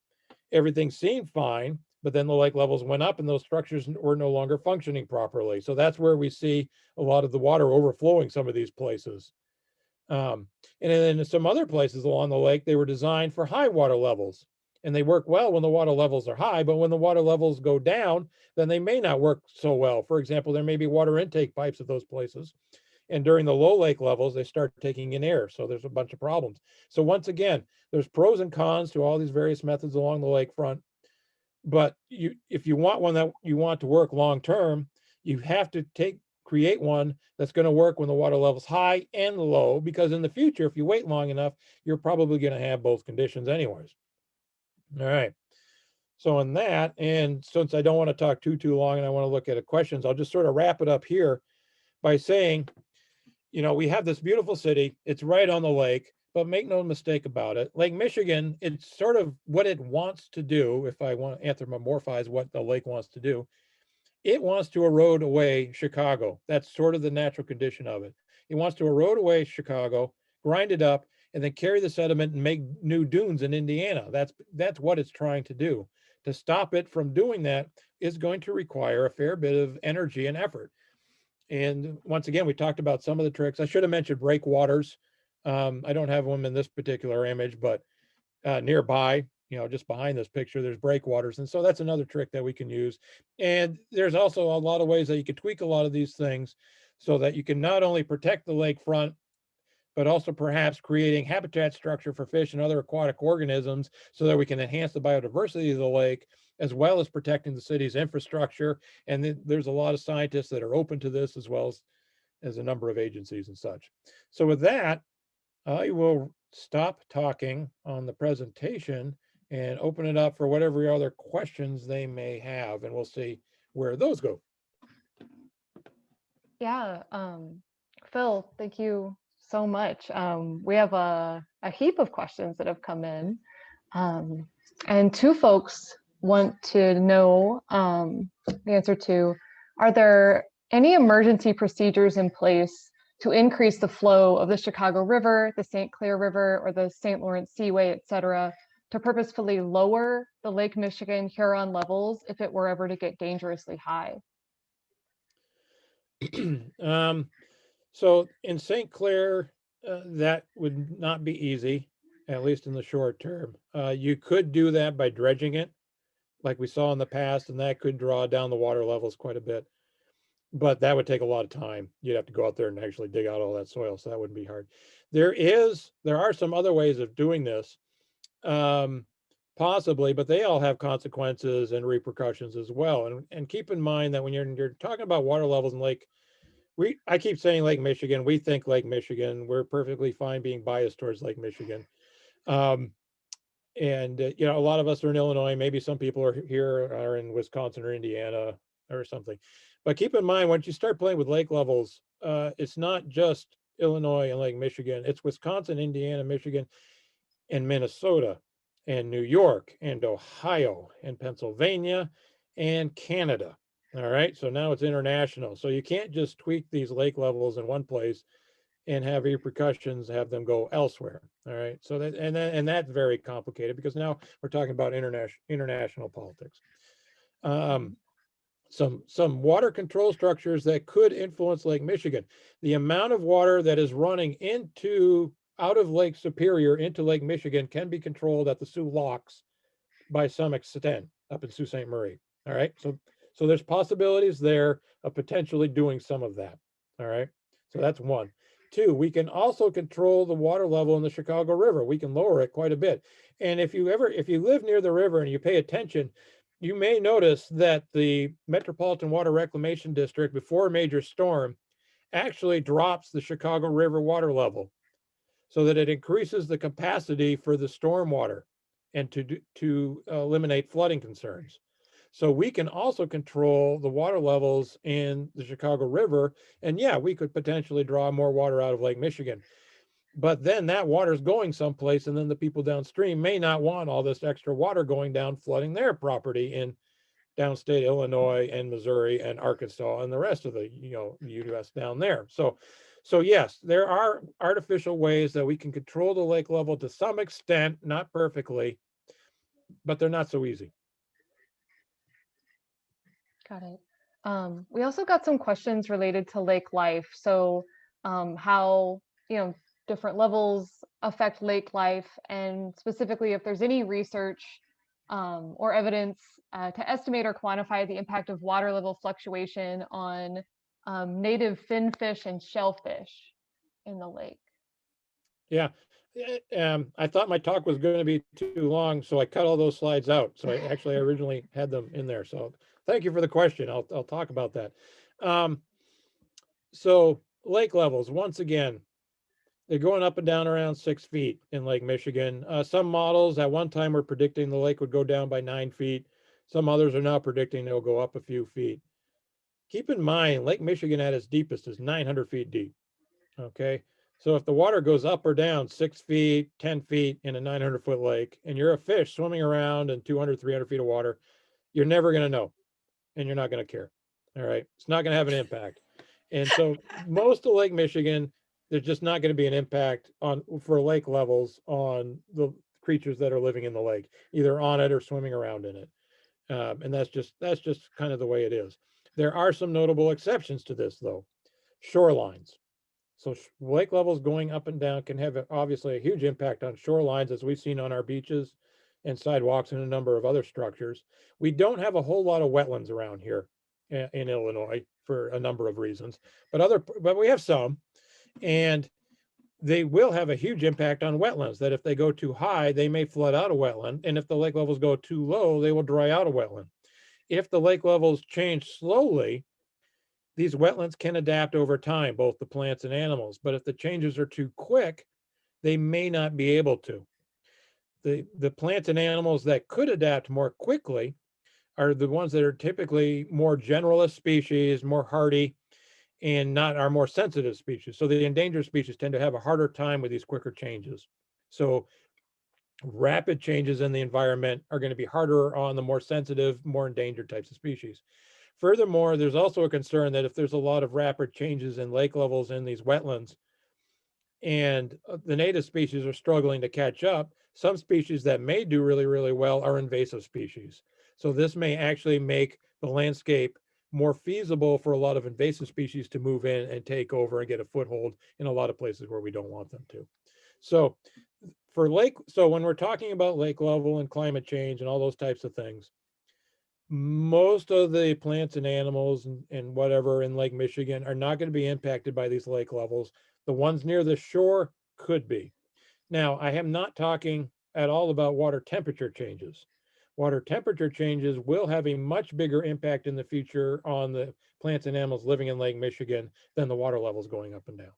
everything seemed fine, but then the lake levels went up and those structures were no longer functioning properly. So that's where we see a lot of the water overflowing some of these places. And then in some other places along the lake, they were designed for high water levels, and they work well when the water levels are high, but when the water levels go down, then they may not work so well. For example, there may be water intake pipes at those places, and during the low lake levels, they start taking in air. So there's a bunch of problems. So once again, there's pros and cons to all these various methods along the lakefront. But if you want one that you want to work long-term, you have to take create one that's going to work when the water level's high and low, because in the future, if you wait long enough, you're probably going to have both conditions anyways. All right. So in that, and since I don't want to talk too long and I want to look at the questions, I'll just sort of wrap it up here by saying, you know, we have this beautiful city. It's right on the lake, but make no mistake about it. Lake Michigan, it's sort of what it wants to do. If I want to anthropomorphize what the lake wants to do, it wants to erode away Chicago. That's sort of the natural condition of it. It wants to erode away Chicago, grind it up, and then carry the sediment and make new dunes in Indiana. That's what it's trying to do. To stop it from doing that is going to require a fair bit of energy and effort. And once again, we talked about some of the tricks. I should have mentioned breakwaters. I don't have them in this particular image, but nearby, you know, just behind this picture, there's breakwaters. And so that's another trick that we can use. And there's also a lot of ways that you can tweak a lot of these things so that you can not only protect the lakefront, but also perhaps creating habitat structure for fish and other aquatic organisms so that we can enhance the biodiversity of the lake, as well as protecting the city's infrastructure. And there's a lot of scientists that are open to this, as well as a number of agencies and such. So with that, I will stop talking on the presentation and open it up for whatever other questions they may have, and we'll see where those go. Yeah, Phil, thank you so much. We have a heap of questions that have come in, and two folks want to know the answer to, are there any emergency procedures in place to increase the flow of the Chicago River, the St. Clair River, or the St. Lawrence Seaway, et cetera, to purposefully lower the Lake Michigan Huron levels if it were ever to get dangerously high? So in St. Clair, that would not be easy, at least in the short term. You could do that by dredging it, like we saw in the past, and that could draw down the water levels quite a bit. But that would take a lot of time. You'd have to go out there and actually dig out all that soil, so that wouldn't be hard. There are some other ways of doing this, possibly, but they all have consequences and repercussions as well. And keep in mind that when you're talking about water levels in Lake, I keep saying Lake Michigan, we think Lake Michigan, we're perfectly fine being biased towards Lake Michigan. You know, a lot of us are in Illinois, maybe some people are in Wisconsin or Indiana or something. But keep in mind, once you start playing with lake levels, it's not just Illinois and Lake Michigan, it's Wisconsin, Indiana, Michigan, and Minnesota, and New York, and Ohio, and Pennsylvania, and Canada. All right, so now it's international. So you can't just tweak these lake levels in one place and have repercussions, have them go elsewhere. All right, so that's very complicated because now we're talking about international politics. Some water control structures that could influence Lake Michigan. The amount of water that is running out of Lake Superior into Lake Michigan can be controlled at the Soo Locks by some extent up in Sault Ste. Marie. All right, so there's possibilities there of potentially doing some of that. All right, so that's one. Two, we can also control the water level in the Chicago River. We can lower it quite a bit. And if you live near the river and you pay attention, you may notice that the Metropolitan Water Reclamation District, before a major storm, actually drops the Chicago River water level so that it increases the capacity for the stormwater and to eliminate flooding concerns. So we can also control the water levels in the Chicago River. And yeah, we could potentially draw more water out of Lake Michigan. But then that water is going someplace, and then the people downstream may not want all this extra water going down, flooding their property in downstate Illinois and Missouri and Arkansas and the rest of the U.S. down there. So yes, there are artificial ways that we can control the lake level to some extent, not perfectly, but they're not so easy. Got it. We also got some questions related to lake life. So how, different levels affect lake life, and specifically if there's any research or evidence to estimate or quantify the impact of water level fluctuation on native finfish and shellfish in the lake. Yeah. I thought my talk was going to be too long, so I cut all those slides out. So I originally had them in there. So thank you for the question. I'll talk about that. So lake levels, once again, they're going up and down around 6 feet in Lake Michigan. Some models at one time were predicting the lake would go down by 9 feet. Some others are now predicting it'll go up a few feet. Keep in mind, Lake Michigan at its deepest is 900 feet deep. Okay. So if the water goes up or down 6 feet, 10 feet in a 900-foot lake, and you're a fish swimming around in 200, 300 feet of water, you're never going to know and you're not going to care. All right. It's not going to have an impact. And so most of Lake Michigan, there's just not going to be an impact on for lake levels on the creatures that are living in the lake, either on it or swimming around in it. And that's just kind of the way it is. There are some notable exceptions to this, though. Shorelines. So lake levels going up and down can have obviously a huge impact on shorelines, as we've seen on our beaches and sidewalks and a number of other structures. We don't have a whole lot of wetlands around here in Illinois for a number of reasons, but we have some, and they will have a huge impact on wetlands. That if they go too high, they may flood out a wetland, and if the lake levels go too low, they will dry out a wetland. If the lake levels change slowly, these wetlands can adapt over time, both the plants and animals, but if the changes are too quick, they may not be able to. The plants and animals that could adapt more quickly are the ones that are typically more generalist species, more hardy, and not our more sensitive species. So the endangered species tend to have a harder time with these quicker changes. So rapid changes in the environment are going to be harder on the more sensitive, more endangered types of species. Furthermore, there's also a concern that if there's a lot of rapid changes in lake levels in these wetlands and the native species are struggling to catch up, some species that may do really, really well are invasive species. So this may actually make the landscape more feasible for a lot of invasive species to move in and take over and get a foothold in a lot of places where we don't want them to. So when we're talking about lake level and climate change and all those types of things, most of the plants and animals and whatever in Lake Michigan are not going to be impacted by these lake levels. The ones near the shore could be. Now, I am not talking at all about water temperature changes. Water temperature changes will have a much bigger impact in the future on the plants and animals living in Lake Michigan than the water levels going up and down.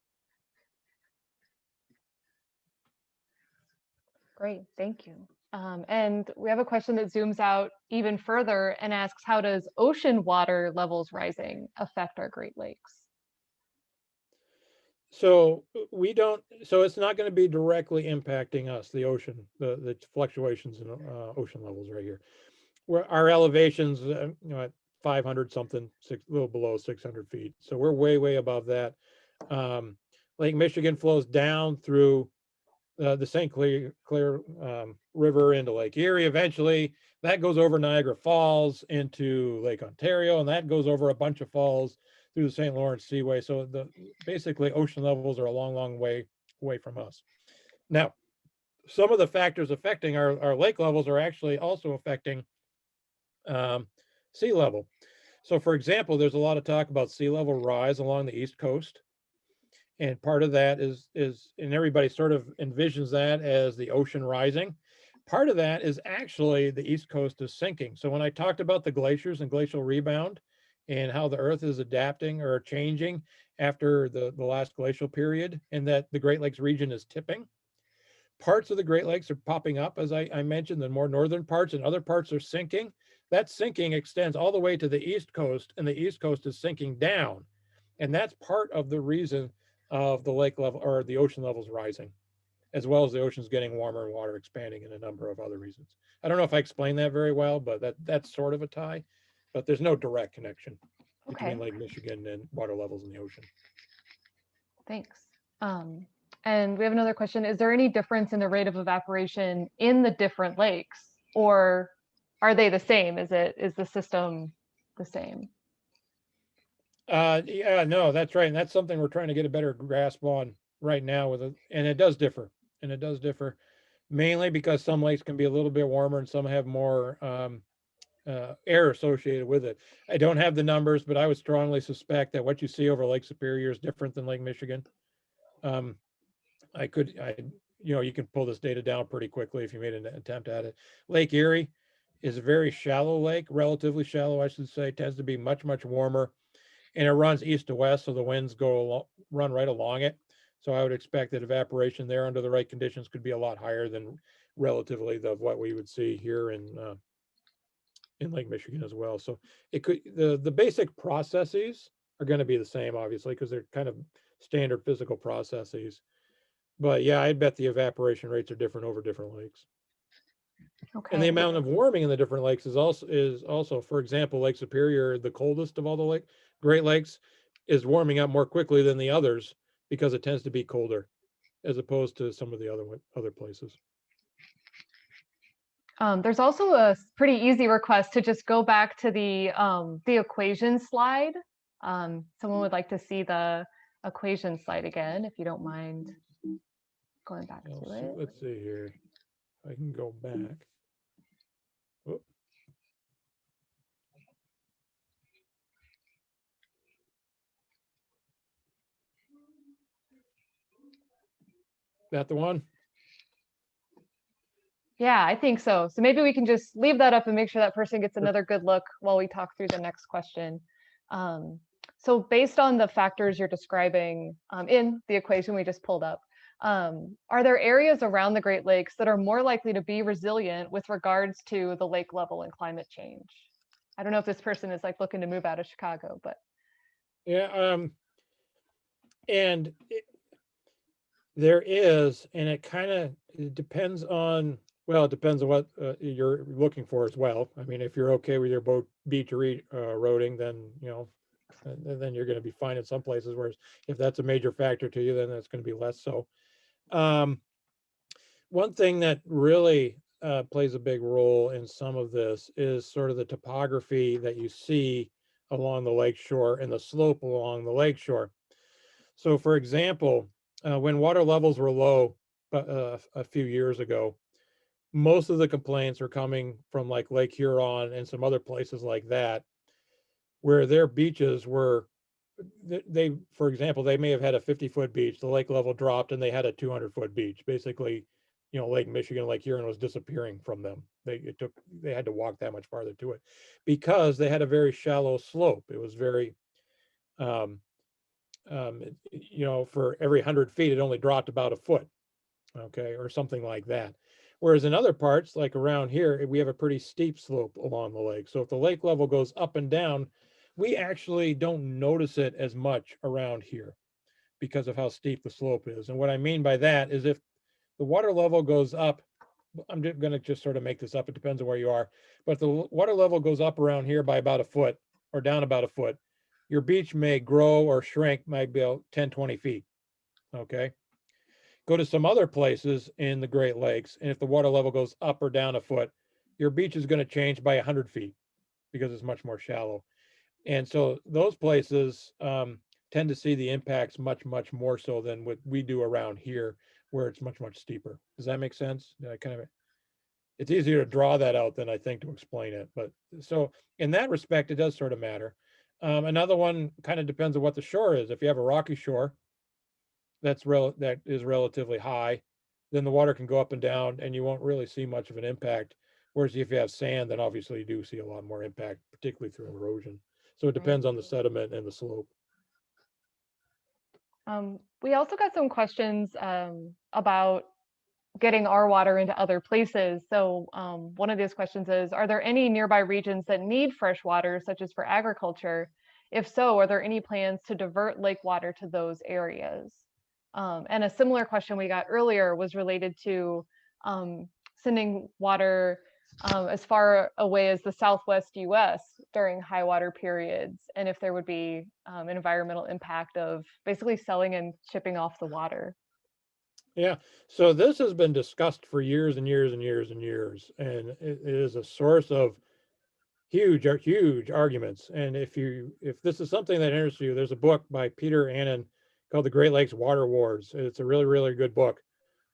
Great, thank you. And we have a question that zooms out even further and asks, how does ocean water levels rising affect our Great Lakes? So it's not going to be directly impacting us, the ocean, the fluctuations in ocean levels right here. Where our elevations, at 500 something, a little below 600 feet. So we're way, way above that. Lake Michigan flows down through the St. Clair River into Lake Erie. Eventually, that goes over Niagara Falls into Lake Ontario, and that goes over a bunch of falls through the St. Lawrence Seaway. So basically, ocean levels are a long, long way away from us. Now, some of the factors affecting our lake levels are actually also affecting sea level. So, for example, there's a lot of talk about sea level rise along the East Coast. And part of that is, and everybody sort of envisions that as the ocean rising. Part of that is actually the East Coast is sinking. So when I talked about the glaciers and glacial rebound and how the Earth is adapting or changing after the last glacial period, and that the Great Lakes region is tipping, parts of the Great Lakes are popping up, as I mentioned, the more northern parts, and other parts are sinking. That sinking extends all the way to the East Coast, and the East Coast is sinking down. And that's part of the reason of the lake level or the ocean levels rising, as well as the ocean's getting warmer and water expanding, and a number of other reasons. I don't know if I explained that very well, but that's sort of a tie, but there's no direct connection between Okay, Lake Michigan and water levels in the ocean. thanks. And we have another question. Is there any difference in the rate of evaporation in the different lakes, or are they the same? Is the system the same? Yeah, no, that's right. And that's something we're trying to get a better grasp on right now and it does differ. And it does differ mainly because some lakes can be a little bit warmer and some have more air associated with it. I don't have the numbers, but I would strongly suspect that what you see over Lake Superior is different than Lake Michigan. You can pull this data down pretty quickly if you made an attempt at it. Lake Erie is a very shallow lake, relatively shallow, I should say, tends to be much, much warmer. and it runs east to west, so the winds run right along it. So I would expect that evaporation there under the right conditions could be a lot higher than relatively what we would see here in Lake Michigan as well. So it could, the basic processes are going to be the same, obviously, because they're kind of standard physical processes. But yeah, I bet the evaporation rates are different over different lakes. And the Okay. amount of warming in the different lakes is also, for example, Lake Superior, the coldest of all the Great Lakes, is warming up more quickly than the others because it tends to be colder as opposed to some of the other places. There's also a pretty easy request to just go back to the equation slide. Someone would like to see the equation slide again, if you don't mind going back to it. Let's see here. I can go back. Whoop. That the one? Yeah, I think so. So maybe we can just leave that up and make sure that person gets another good look while we talk through the next question. So based on the factors you're describing in the equation we just pulled up, are there areas around the Great Lakes that are more likely to be resilient with regards to the lake level and climate change? I don't know if this person is like looking to move out of Chicago, but Yeah, and there is, and it depends on, well, it depends on what you're looking for as well. I mean, if you're okay with your beach eroding, then, then you're going to be fine in some places. Whereas if that's a major factor to you, then that's going to be less so. One thing that really plays a big role in some of this is sort of the topography that you see along the lakeshore and the slope along the lakeshore. So for example, when water levels were low a few years ago, most of the complaints were coming from like Lake Huron and some other places like that, where their beaches were, for example, they may have had a 50-foot beach, the lake level dropped and they had a 200-foot beach. Basically, Lake Michigan, Lake Huron was disappearing from them. They had to walk that much farther to it because they had a very shallow slope. It was very, for every 100 feet, it only dropped about a foot, okay, or something like that. Whereas in other parts, like around here, we have a pretty steep slope along the lake. So if the lake level goes up and down, we actually don't notice it as much around here because of how steep the slope is. And what I mean by that is if the water level goes up, I'm going to just sort of make this up, it depends on where you are, but the water level goes up around here by about a foot or down about a foot, your beach may grow or shrink, might be 10, 20 feet, okay? Go to some other places in the Great Lakes, and if the water level goes up or down a foot, your beach is going to change by 100 feet because it's much more shallow. And so those places tend to see the impacts much, much more so than what we do around here, where it's much, much steeper. Does that make sense? It's easier to draw that out than I think to explain it. But so in that respect, it does sort of matter. Another one kind of depends on what the shore is. If you have a rocky shore that is relatively high, then the water can go up and down and you won't really see much of an impact. Whereas if you have sand, then obviously you do see a lot more impact, particularly through erosion. So it depends on the sediment and the slope. We also got some questions about getting our water into other places. So one of these questions is, are there any nearby regions that need fresh water, such as for agriculture? If so, are there any plans to divert lake water to those areas? And a similar question we got earlier was related to sending water as far away as the Southwest US during high water periods, and if there would be an environmental impact of basically selling and shipping off the water. Yeah, so this has been discussed for years and years and years and years, and it is a source of huge arguments. And if this is something that interests you, there's a book by Peter Annan called The Great Lakes Water Wars. It's a really, really good book.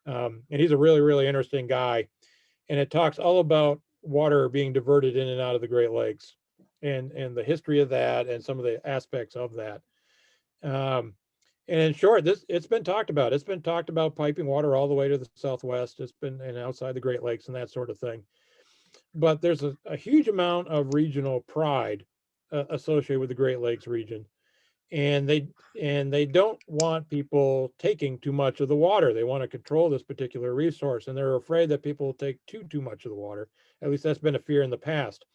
And he's a really, really interesting guy. And it talks all about water being diverted in and out of the Great Lakes and the history of that and some of the aspects of that. And in short, it's been talked about. It's been talked about piping water all the way to the Southwest. It's been and outside the Great Lakes and that sort of thing. But there's a huge amount of regional pride associated with the Great Lakes region. and they don't want people taking too much of the water. They want to control this particular resource, and they're afraid that people will take too much of the water. At least that's been a fear in the past.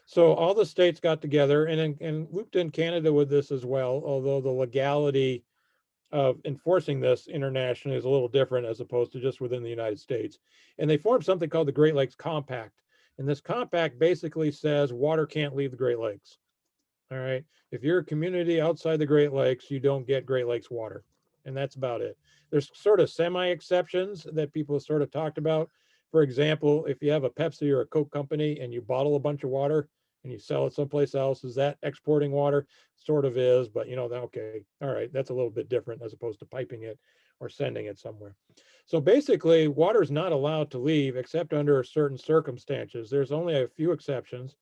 So all the states got together and looped in Canada with this as well, although the legality of enforcing this internationally is a little different as opposed to just within the United States. And they formed something called the Great Lakes Compact. And this compact basically says water can't leave the Great Lakes. All right. If you're a community outside the Great Lakes, you don't get Great Lakes water. And that's about it. There's sort of semi exceptions that people sort of talked about. For example, if you have a Pepsi or a Coke company and you bottle a bunch of water and you sell it someplace else, is that exporting water? Sort of is, but okay, all right, that's a little bit different as opposed to piping it or sending it somewhere. So basically, water is not allowed to leave except under certain circumstances. There's only a few exceptions.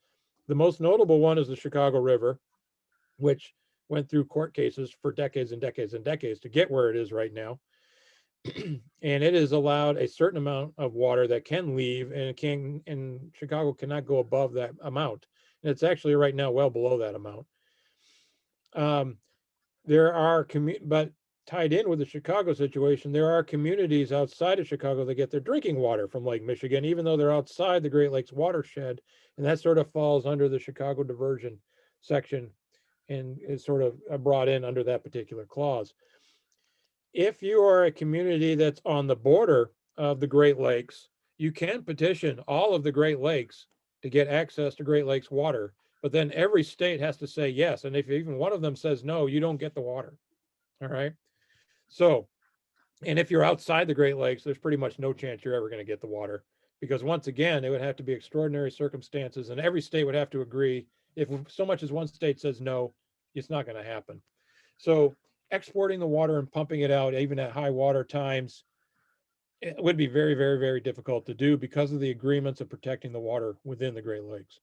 The most notable one is the Chicago River, which went through court cases for decades and decades and decades to get where it is right now. And it is allowed a certain amount of water that can leave, and Chicago cannot go above that amount. And it's actually right now well below that amount. But tied in with the Chicago situation, there are communities outside of Chicago that get their drinking water from Lake Michigan, even though they're outside the Great Lakes watershed. And that sort of falls under the Chicago diversion section and is sort of brought in under that particular clause. If you are a community that's on the border of the Great Lakes, you can petition all of the Great Lakes to get access to Great Lakes water, but then every state has to say yes. And if even one of them says no, you don't get the water. All right. So, and if you're outside the Great Lakes, there's pretty much no chance you're ever going to get the water, because once again, it would have to be extraordinary circumstances and every state would have to agree. If so much as one state says no, it's not going to happen. So exporting the water and pumping it out, even at high water times, it would be very, very, very difficult to do because of the agreements of protecting the water within the Great Lakes.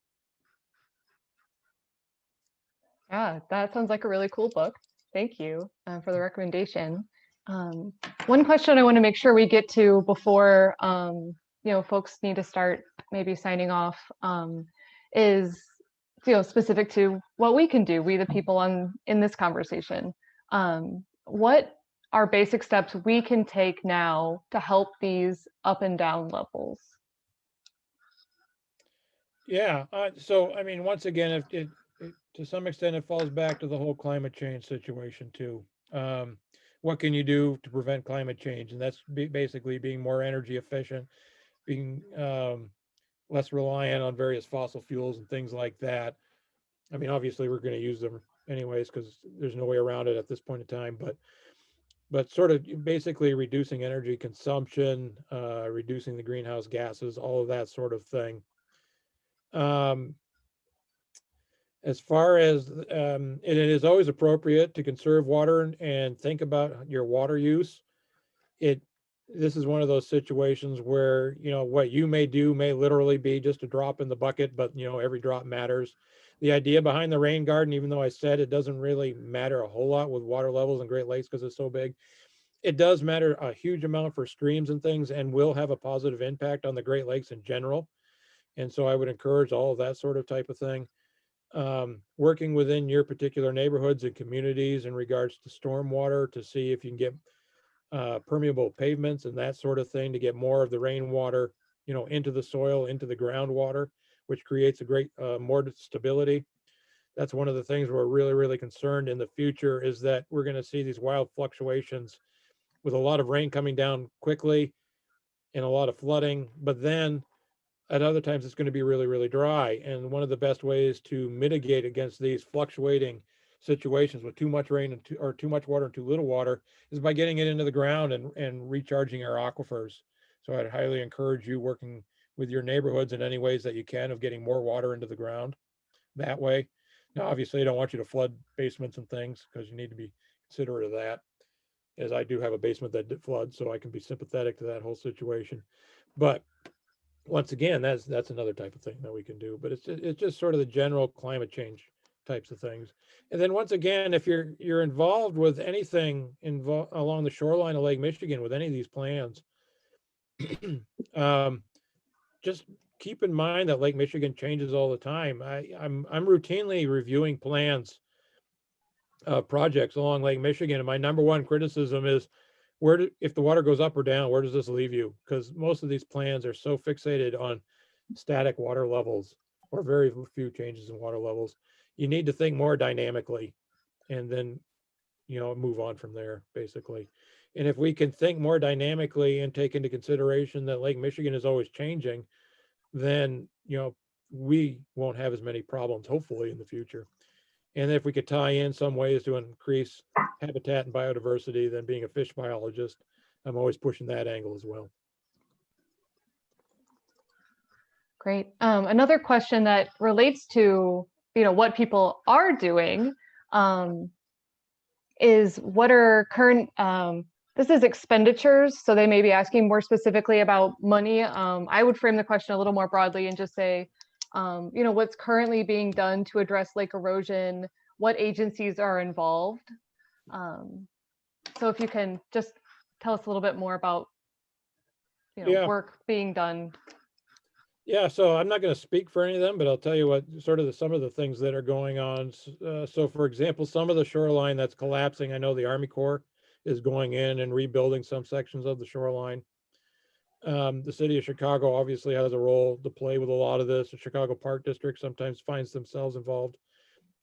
Yeah, that sounds like a really cool book. Thank you for the recommendation. One question I want to make sure we get to before folks need to start maybe signing off is specific to what we can do, we the people in this conversation. What are basic steps we can take now to help these up and down levels? Yeah. So, I mean, once again, if to some extent, it falls back to the whole climate change situation too. What can you do to prevent climate change? And that's basically being more energy efficient, being less reliant on various fossil fuels and things like that. I mean, obviously, we're going to use them anyways because there's no way around it at this point in time. But sort of basically reducing energy consumption, reducing the greenhouse gases, all of that sort of thing. As far as it is always appropriate to conserve water and think about your water use. This is one of those situations where what you may do may literally be just a drop in the bucket, but every drop matters. The idea behind the rain garden, even though I said it doesn't really matter a whole lot with water levels in Great Lakes because it's so big, it does matter a huge amount for streams and things, and will have a positive impact on the Great Lakes in general. And so I would encourage all of that sort of type of thing. Working within your particular neighborhoods and communities in regards to stormwater to see if you can get permeable pavements and that sort of thing to get more of the rainwater, into the soil, into the groundwater, which creates a great more stability. That's one of the things we're really, really concerned in the future is that we're going to see these wild fluctuations with a lot of rain coming down quickly and a lot of flooding, but then at other times it's going to be really, really dry. And one of the best ways to mitigate against these fluctuating situations with too much rain or too much water and too little water is by getting it into the ground and recharging our aquifers. So I'd highly encourage you working with your neighborhoods in any ways that you can of getting more water into the ground that way. Now, obviously, I don't want you to flood basements and things because you need to be considerate of that, as I do have a basement that floods, so I can be sympathetic to that whole situation. But once again, that's another type of thing that we can do, but it's just sort of the general climate change types of things. And then once again, if you're involved with anything along the shoreline of Lake Michigan with any of these plans, just keep in mind that Lake Michigan changes all the time. I'm routinely reviewing plans projects along Lake Michigan. And my number one criticism is if the water goes up or down, where does this leave you? Because most of these plans are so fixated on static water levels or very few changes in water levels. You need to think more dynamically and then, move on from there, basically. And if we can think more dynamically and take into consideration that Lake Michigan is always changing, then, we won't have as many problems, hopefully, in the future. And if we could tie in some ways to increase habitat and biodiversity, then being a fish biologist, I'm always pushing that angle as well. Great. Another question that relates to, what people are doing is what are current, this is expenditures. So they may be asking more specifically about money. I would frame the question a little more broadly and just say, what's currently being done to address lake erosion, what agencies are involved. So if you can just tell us a little bit more about, work being done. Yeah, so I'm not going to speak for any of them, but I'll tell you what sort of some of the things that are going on. So for example, some of the shoreline that's collapsing, I know the Army Corps is going in and rebuilding some sections of the shoreline. The city of Chicago obviously has a role to play with a lot of this. The Chicago Park District sometimes finds themselves involved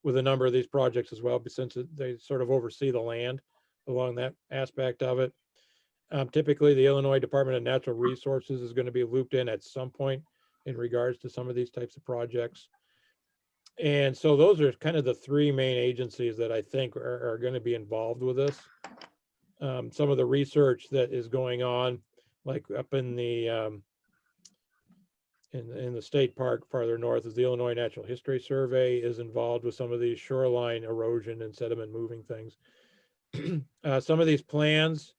with a number of these projects as well, since they sort of oversee the land along that aspect of it. Typically, the Illinois Department of Natural Resources is going to be looped in at some point in regards to some of these types of projects. And so those are kind of the three main agencies that I think are going to be involved with this. Some of the research that is going on, like up in the in the state park farther north, is the Illinois Natural History Survey is involved with some of these shoreline erosion and sediment moving things. Some of these plans,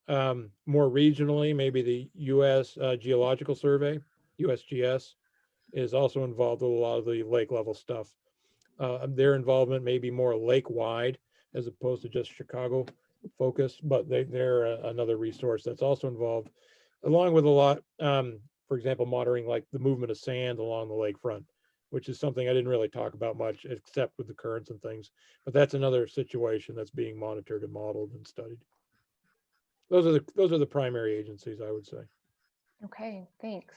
more regionally, maybe the U.S. Geological Survey, USGS, is also involved with a lot of the lake level stuff. Their involvement may be more lake wide as opposed to just Chicago focus, but they're another resource that's also involved, along with a lot, for example, monitoring like the movement of sand along the lakefront, which is something I didn't really talk about much except with the currents and things, but that's another situation that's being monitored and modeled and studied. Those are the primary agencies, I would say. Okay, thanks.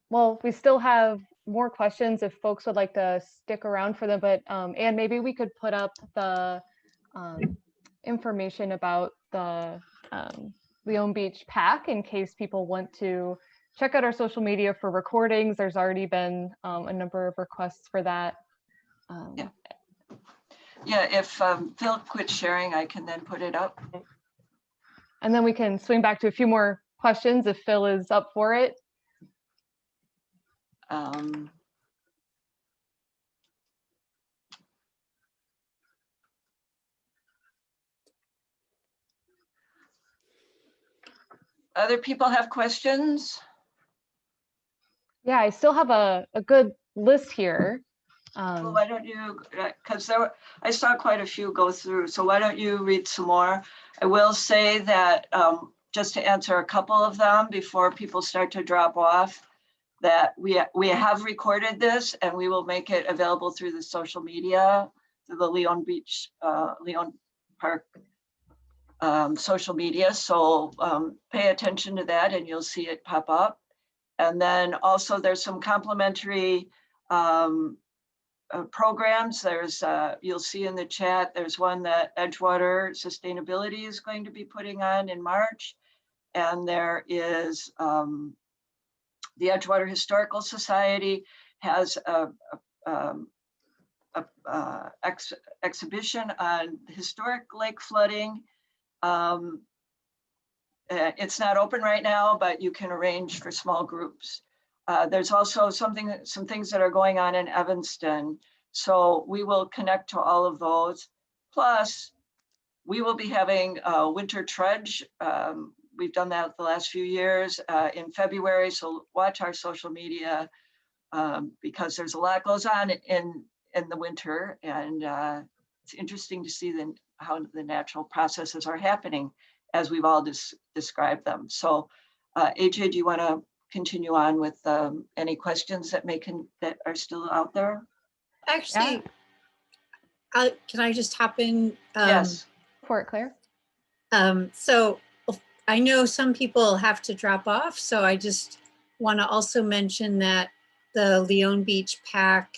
Well, we still have more questions if folks would like to stick around for them, but and maybe we could put up the information about the Leone Beach PAC in case people want to check out our social media for recordings. There's already been a number of requests for that. Yeah, if Phil quits sharing, I can then put it up. And then we can swing back to a few more questions if Phil is up for it. Other people have questions? Yeah, I still have a good list here. Well, why don't you, because I saw quite a few go through, so why don't you read some more? I will say that just to answer a couple of them before people start to drop off, that we have recorded this and we will make it available through the social media, through the Leone Beach, Leone Park social media. So pay attention to that and you'll see it pop up. And then also there's some complimentary programs. There's, you'll see in the chat, there's one that Edgewater Sustainability is going to be putting on in March. And there is the Edgewater Historical Society has a exhibition on historic lake flooding. It's not open right now, but you can arrange for small groups. There's also some things that are going on in Evanston. So we will connect to all of those. Plus, we will be having a winter trudge. We've done that the last few years in February. So watch our social media because there's a lot goes on in the winter. And it's interesting to see how the natural processes are happening as we've all described them. So AJ, do you want to continue on with any questions that are still out there? Actually, can I just hop in? Yes, For it, Claire. So I know some people have to drop off, so I just want to also mention that the Leone Beach PAC,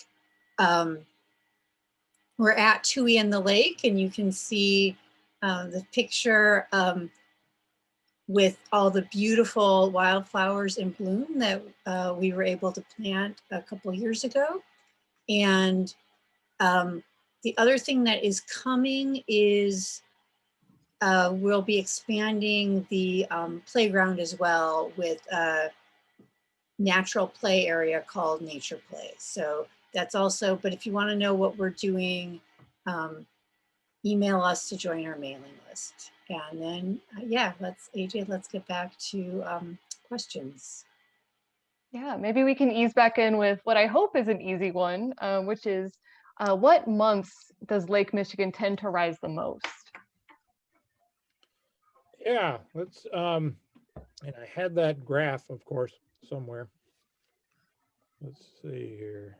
we're at Tui and the lake, and you can see the picture with all the beautiful wildflowers in bloom that we were able to plant a couple years ago. And the other thing that is coming is we'll be expanding the playground as well with a natural play area called Nature Play. So that's also, but if you want to know what we're doing, email us to join our mailing list. And then, yeah, AJ, let's get back to questions. Yeah, maybe we can ease back in with what I hope is an easy one, which is what months does Lake Michigan tend to rise the most? Yeah, let's, and I had that graph, of course, somewhere. Let's see here.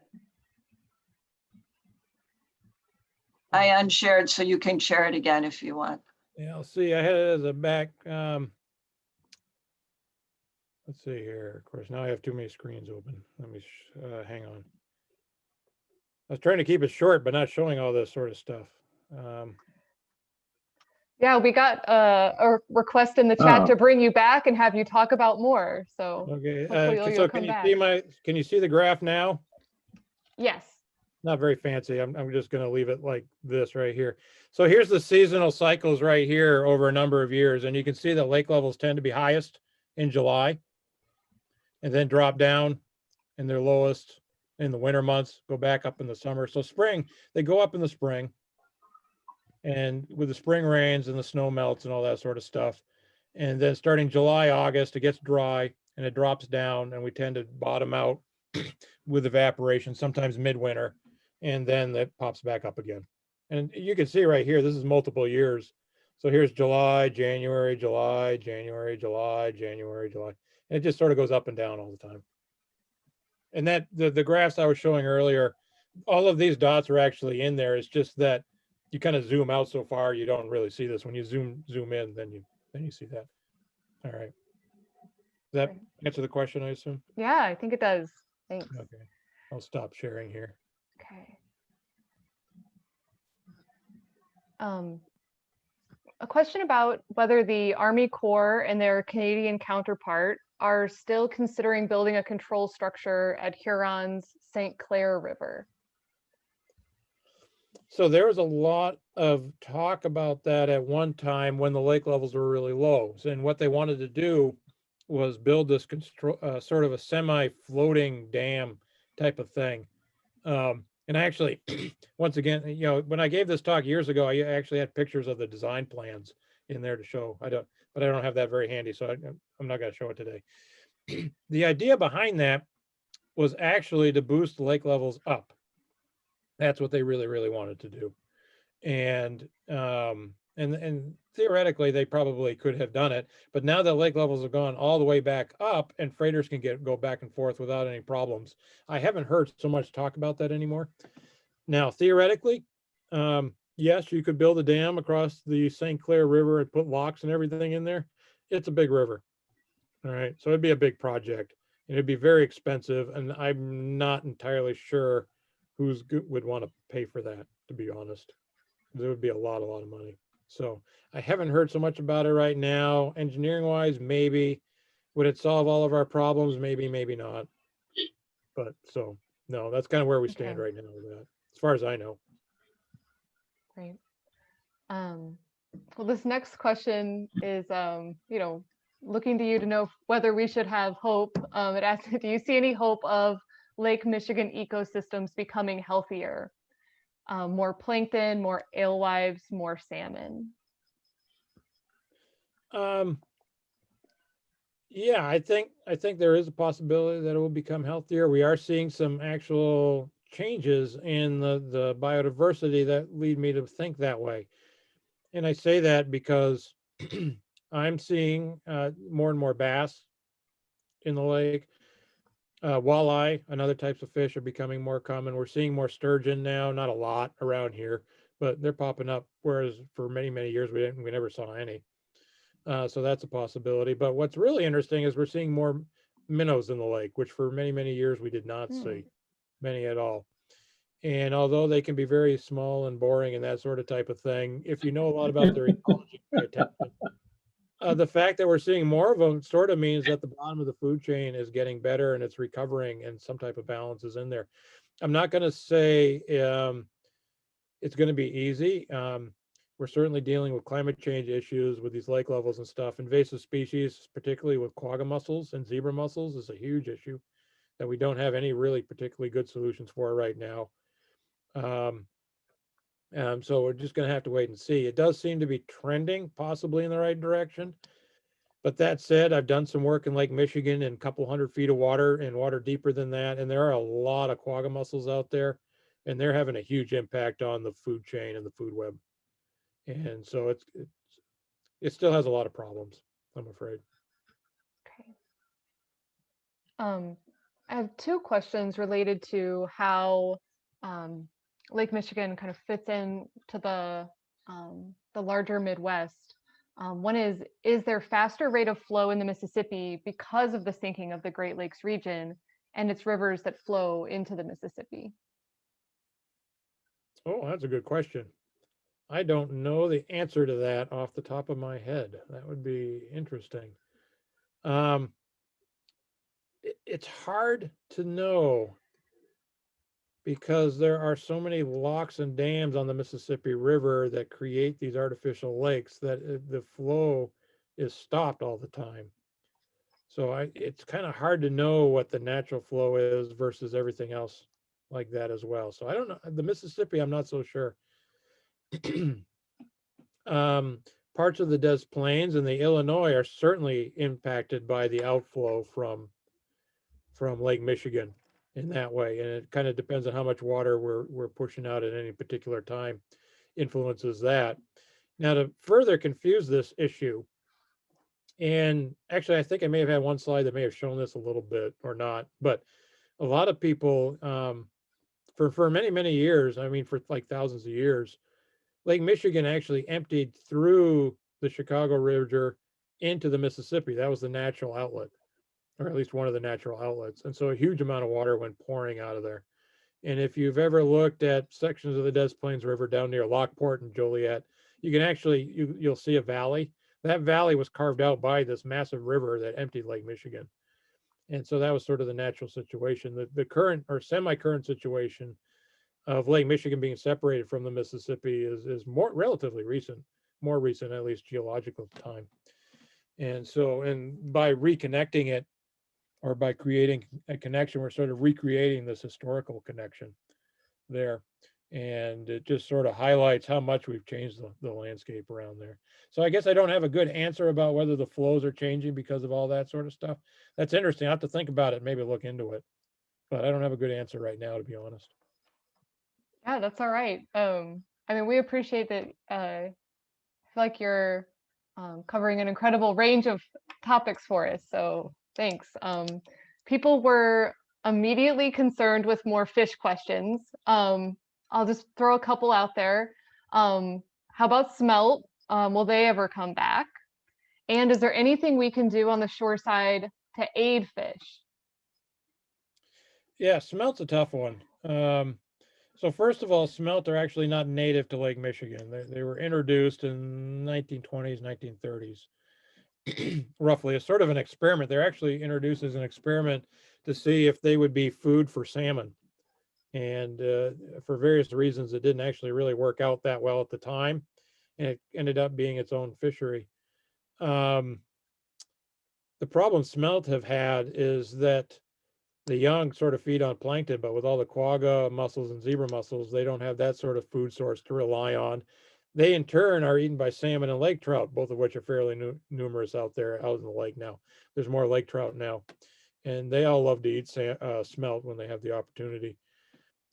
I unshared, so you can share it again if you want. Yeah, I'll see. I had it as a back. Let's see here. Of course, now I have too many screens open. Let me hang on. I was trying to keep it short, but not showing all this sort of stuff. Yeah, we got a request in the chat to bring you back and have you talk about more. So Okay. hopefully So you'll can come you back. see can you see the graph now? Yes. Not very fancy. I'm just going to leave it like this right here. So here's the seasonal cycles right here over a number of years. And you can see that lake levels tend to be highest in July and then drop down, and they're lowest in the winter months, go back up in the summer. So spring, they go up in the spring, and with the spring rains and the snow melts and all that sort of stuff. And then starting July, August, it gets dry and it drops down, and we tend to bottom out with evaporation, sometimes midwinter, and then it pops back up again. And you can see right here, this is multiple years. So here's July, January, July, January, July, January, July. And it just sort of goes up and down all the time. And that the graphs I was showing earlier, all of these dots are actually in there. It's just that you kind of zoom out so far, you don't really see this. When you zoom in, then you see that. All right. Does that answer the question, I assume? Yeah, I think it does. Thanks. Okay. I'll stop sharing here. Okay. A question about whether the Army Corps and their Canadian counterpart are still considering building a control structure at Huron's St. Clair River. So there was a lot of talk about that at one time when the lake levels were really low. And what they wanted to do was build this sort of a semi-floating dam type of thing. And actually, once again, when I gave this talk years ago, I actually had pictures of the design plans in there to show. But I don't have that very handy, so I'm not going to show it today. The idea behind that was actually to boost the lake levels up. That's what they really, really wanted to do. And theoretically, they probably could have done it. But now that lake levels have gone all the way back up and freighters can go back and forth without any problems, I haven't heard so much talk about that anymore. Now, theoretically, yes, you could build a dam across the St. Clair River and put locks and everything in there. It's a big river. All right. So it'd be a big project. And it'd be very expensive. And I'm not entirely sure who's would want to pay for that, to be honest. There would be a lot of money. So I haven't heard so much about it right now. Engineering wise, maybe. Would it solve all of our problems? Maybe, maybe not. But so no, that's kind of where we stand right now with that, as far as I know. Great. Well, this next question is, looking to you to know whether we should have hope. It asks, do you see any hope of Lake Michigan ecosystems becoming healthier? More plankton, more alewives, more salmon? Yeah, I think there is a possibility that it will become healthier. We are seeing some actual changes in the biodiversity that lead me to think that way. And I say that because I'm seeing more and more bass in the lake. Walleye and other types of fish are becoming more common. We're seeing more sturgeon now, not a lot around here, but they're popping up. Whereas for many, many years, we never saw any. So that's a possibility. But what's really interesting is we're seeing more minnows in the lake, which for many, many years we did not see many at all. And although they can be very small and boring and that sort of type of thing, if you know a lot about their ecology, pay attention. The fact that we're seeing more of them sort of means that the bottom of the food chain is getting better and it's recovering and some type of balance is in there. I'm not going to say it's going to be easy. We're certainly dealing with climate change issues with these lake levels and stuff. Invasive species, particularly with quagga mussels and zebra mussels, is a huge issue that we don't have any really particularly good solutions for right now. So we're just going to have to wait and see. It does seem to be trending possibly in the right direction. But that said, I've done some work in Lake Michigan in a couple 100 feet of water and water deeper than that. And there are a lot of quagga mussels out there, and they're having a huge impact on the food chain and the food web. And so it still has a lot of problems, I'm afraid. Okay. I have two questions related to how Lake Michigan kind of fits in to the larger Midwest. One is there faster rate of flow in the Mississippi because of the sinking of the Great Lakes region and its rivers that flow into the Mississippi? Oh, that's a good question. I don't know the answer to that off the top of my head. That would be interesting. It's hard to know because there are so many locks and dams on the Mississippi River that create these artificial lakes that the flow is stopped all the time. So it's kind of hard to know what the natural flow is versus everything else like that as well. So I don't know. The Mississippi, I'm not so sure. Parts of the Des Plaines and the Illinois are certainly impacted by the outflow from Lake Michigan in that way. And it kind of depends on how much water we're pushing out at any particular time influences that. Now, to further confuse this issue, and actually, I think I may have had one slide that may have shown this a little bit or not, but a lot of people, for many, many years, I mean, for like thousands of years, Lake Michigan actually emptied through the Chicago River into the Mississippi. That was the natural outlet, or at least one of the natural outlets. And so a huge amount of water went pouring out of there. And if you've ever looked at sections of the Des Plaines River down near Lockport and Joliet, you can actually, you'll see a valley. That valley was carved out by this massive river that emptied Lake Michigan. And so that was sort of the natural situation. The current or semi-current situation of Lake Michigan being separated from the Mississippi is more relatively recent, more recent, at least geological time. And so, and by reconnecting it or by creating a connection, we're sort of recreating this historical connection there. And it just sort of highlights how much we've changed the landscape around there. So I guess I don't have a good answer about whether the flows are changing because of all that sort of stuff. That's interesting. I have to think about it, maybe look into it, but I don't have a good answer right now, to be honest. Yeah, that's all right. I mean, we appreciate that. I feel like you're covering an incredible range of topics for us. So thanks. People were immediately concerned with more fish questions. I'll just throw a couple out there. How about smelt? Will they ever come back? And is there anything we can do on the shore side to aid fish? Yeah, smelt's a tough one. So first of all, smelt are actually not native to Lake Michigan. They were introduced in 1920s, 1930s, roughly as sort of an experiment. They're actually introduced as an experiment to see if they would be food for salmon. And for various reasons, it didn't actually really work out that well at the time. And it ended up being its own fishery. The problem smelt have had is that the young sort of feed on plankton, but with all the quagga mussels and zebra mussels, they don't have that sort of food source to rely on. They in turn are eaten by salmon and lake trout, both of which are fairly numerous out there out in the lake now. There's more lake trout now, and they all love to eat smelt when they have the opportunity.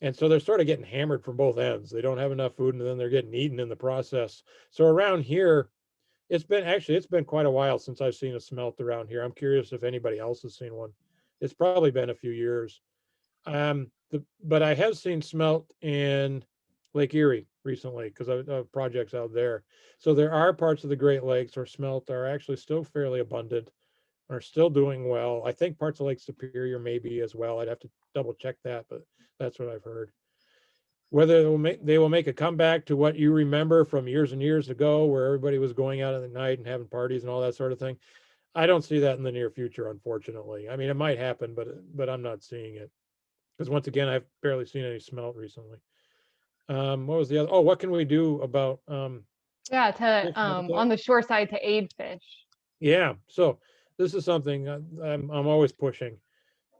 And so they're sort of getting hammered from both ends. They don't have enough food, and then they're getting eaten in the process. So around here, it's been quite a while since I've seen a smelt around here. I'm curious if anybody else has seen one. It's probably been a few years. But I have seen smelt in Lake Erie recently because of projects out there. So there are parts of the Great Lakes where smelt are actually still fairly abundant, are still doing well. I think parts of Lake Superior maybe as well. I'd have to double check that, but that's what I've heard. Whether they will make a comeback to what you remember from years and years ago, where everybody was going out at the night and having parties and all that sort of thing, I don't see that in the near future, unfortunately. I mean, it might happen, but I'm not seeing it because once again, I've barely seen any smelt recently. What was the other? Oh, what can we do about Yeah, fish to habitat? on the shore side to aid fish. Yeah, so this is something I'm always pushing.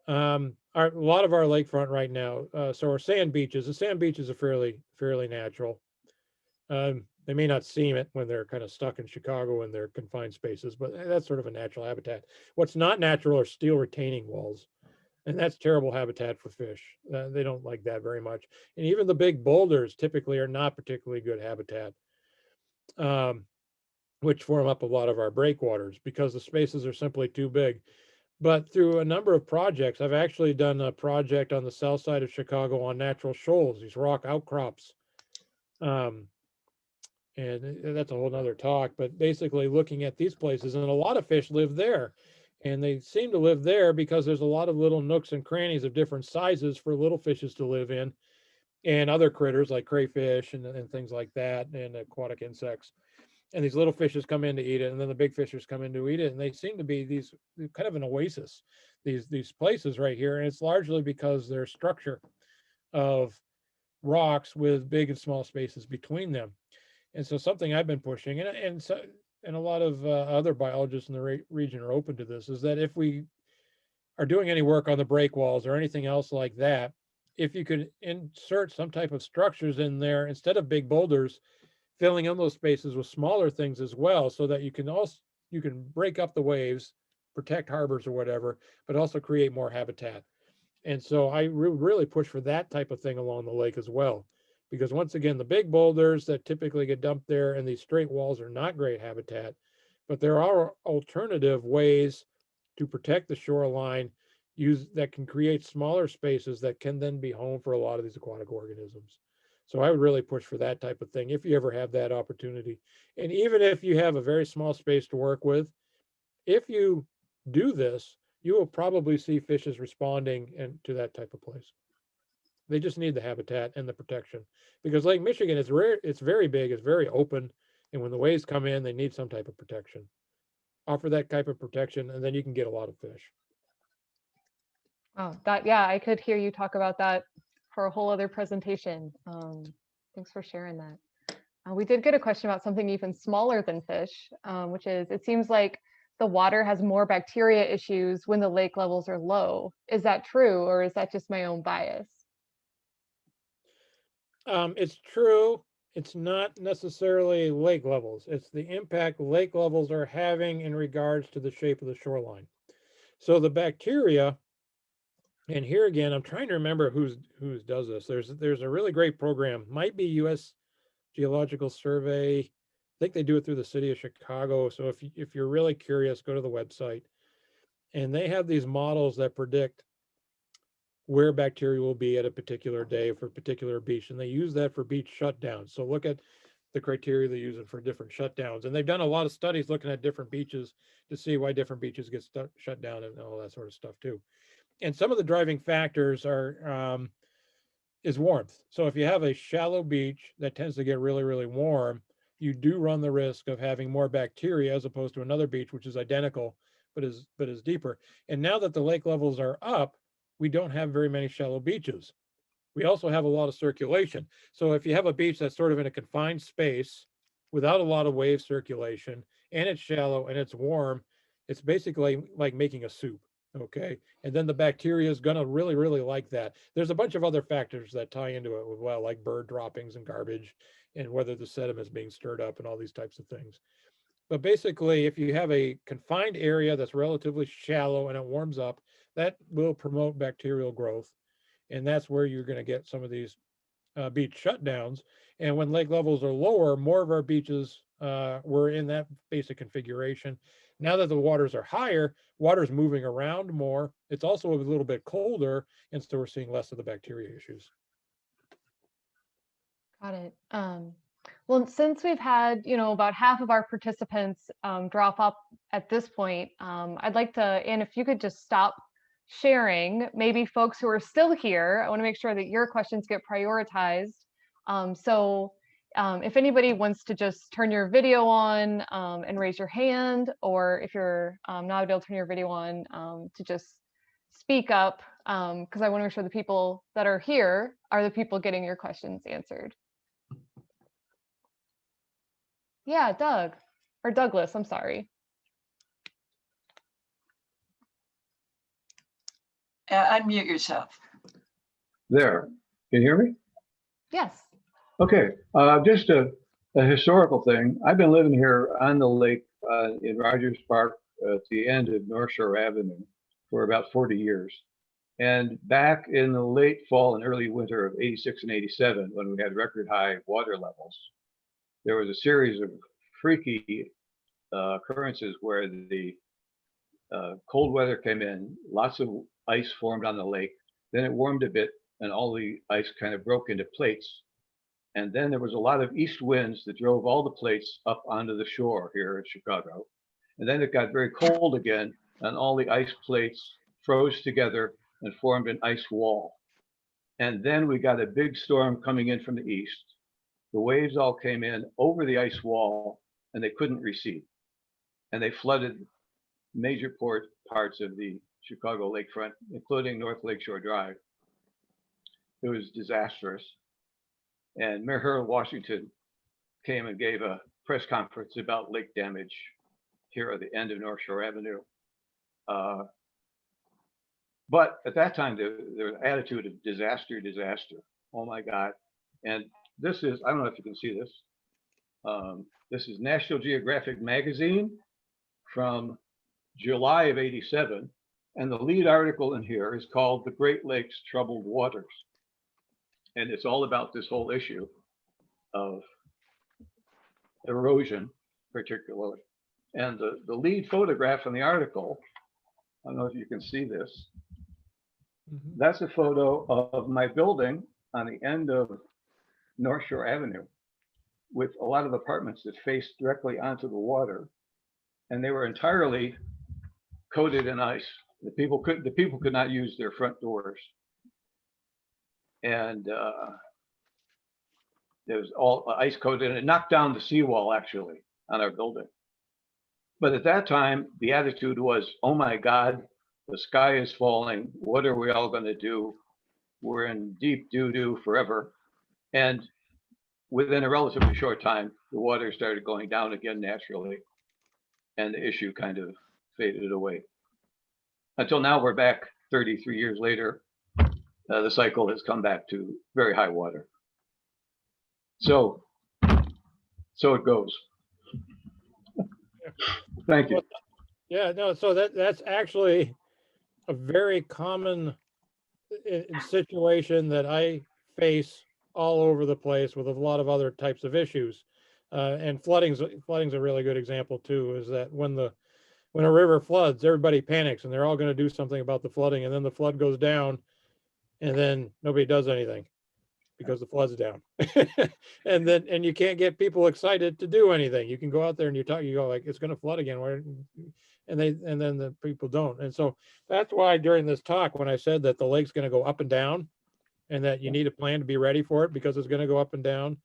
A lot of our lakefront right now, so our sand beaches, the sand beaches are fairly natural. They may not seem it when they're kind of stuck in Chicago in their confined spaces, but that's sort of a natural habitat. What's not natural are steel retaining walls, and that's terrible habitat for fish. They don't like that very much. And even the big boulders typically are not particularly good habitat, which form up a lot of our breakwaters because the spaces are simply too big. But through a number of projects, I've actually done a project on the south side of Chicago on natural shoals, these rock outcrops. Um, and that's a whole nother talk, but basically looking at these places, and a lot of fish live there. And they seem to live there because there's a lot of little nooks and crannies of different sizes for little fishes to live in, and other critters like crayfish and things like that, and aquatic insects. And these little fishes come in to eat it, and then the big fishers come in to eat it. And they seem to be these kind of an oasis, these places right here. And it's largely because their structure of rocks with big and small spaces between them. And so something I've been pushing, and a lot of other biologists in the region are open to this, is that if we are doing any work on the breakwalls or anything else like that, if you could insert some type of structures in there instead of big boulders, filling in those spaces with smaller things as well, so that you can break up the waves, protect harbors or whatever, but also create more habitat. And so I really push for that type of thing along the lake as well, because once again, the big boulders that typically get dumped there and these straight walls are not great habitat, but there are alternative ways to protect the shoreline that can create smaller spaces that can then be home for a lot of these aquatic organisms. So I would really push for that type of thing if you ever have that opportunity. And even if you have a very small space to work with, if you do this, you will probably see fishes responding to that type of place. They just need the habitat and the protection because Lake Michigan is rare. It's very big. It's very open. And when the waves come in, they need some type of protection. Offer that type of protection, and then you can get a lot of fish. Oh, yeah, I could hear you talk about that for a whole other presentation. Thanks for sharing that. We did get a question about something even smaller than fish, which is, it seems like the water has more bacteria issues when the lake levels are low. Is that true, or is that just my own bias? It's true. It's not necessarily lake levels. It's the impact lake levels are having in regards to the shape of the shoreline. So the bacteria, and here again, I'm trying to remember who's does this. There's a really great program, might be U.S. Geological Survey. I think they do it through the city of Chicago. So if you're really curious, go to the website, and they have these models that predict where bacteria will be at a particular day for a particular beach, and they use that for beach shutdowns. So look at the criteria they use it for different shutdowns, and they've done a lot of studies looking at different beaches to see why different beaches get shut down and all that sort of stuff too. And some of the driving factors are is warmth. So if you have a shallow beach that tends to get really warm, you do run the risk of having more bacteria as opposed to another beach which is identical but is deeper. And now that the lake levels are up, we don't have very many shallow beaches. We also have a lot of circulation. So if you have a beach that's sort of in a confined space without a lot of wave circulation, and it's shallow and it's warm, it's basically like making a soup. Okay. And then the bacteria is going to really like that. There's a bunch of other factors that tie into it as well, like bird droppings and garbage, and whether the sediment is being stirred up and all these types of things. But basically, if you have a confined area that's relatively shallow and it warms up, that will promote bacterial growth. And that's where you're going to get some of these beach shutdowns. And when lake levels are lower, more of our beaches were in that basic configuration. Now that the waters are higher, water's moving around more. It's also a little bit colder, and so we're seeing less of the bacteria issues. Got it. Well, since we've had, about half of our participants drop off at this point, I'd like to, Anne, if you could just stop sharing, maybe folks who are still here, I want to make sure that your questions get prioritized. If anybody wants to just turn your video on and raise your hand, or if you're not able to turn your video on, to just speak up, because I want to make sure the people that are here are the people getting your questions answered. Yeah, Doug, or Douglas, I'm sorry. Unmute yourself. There, can you hear me? Yes. Okay, just a historical thing. I've been living here on the lake in Rogers Park at the end of North Shore Avenue for about 40 years. And back in the late fall and early winter of 86 and 87, when we had record high water levels, there was a series of freaky occurrences where the cold weather came in, lots of ice formed on the lake, then it warmed a bit and all the ice kind of broke into plates. And then there was a lot of east winds that drove all the plates up onto the shore here in Chicago. And then it got very cold again and all the ice plates froze together and formed an ice wall. And then we got a big storm coming in from the east. The waves all came in over the ice wall and they couldn't recede. And they flooded major parts of the Chicago lakefront, including North Lakeshore Drive. It was disastrous. And Mayor Harold Washington came and gave a press conference about lake damage here at the end of North Shore Avenue. But at that time, there was an attitude of disaster. Oh my God. And this is, I don't know if you can see this. This is National Geographic magazine from July of 87. And the lead article in here is called The Great Lakes Troubled Waters. And it's all about this whole issue of erosion, particularly. And the lead photograph in the article, I don't know if you can see this. That's a photo of my building on the end of North Shore Avenue with a lot of apartments that face directly onto the water. And they were entirely coated in ice. The people could not use their front doors. And it was all ice coated and it knocked down the seawall actually on our building. But at that time, the attitude was, oh my God, the sky is falling. What are we all going to do? We're in deep doo-doo forever. And within a relatively short time, the water started going down again naturally. And the issue kind of faded away. Until now, we're back 33 years later. The cycle has come back to very high water. So it goes. Thank you. Yeah, no, so that's actually a very common situation that I face all over the place with a lot of other types of issues. And flooding's a really good example too, is that when a river floods, everybody panics and they're all going to do something about the flooding, and then the flood goes down and then nobody does anything because the flood's down. and you can't get people excited to do anything. You can go out there and you go like, it's going to flood again. And then the people don't. And so that's why during this talk, when I said that the lake's going to go up and down and that you need a plan to be ready for it because it's going to go up and down,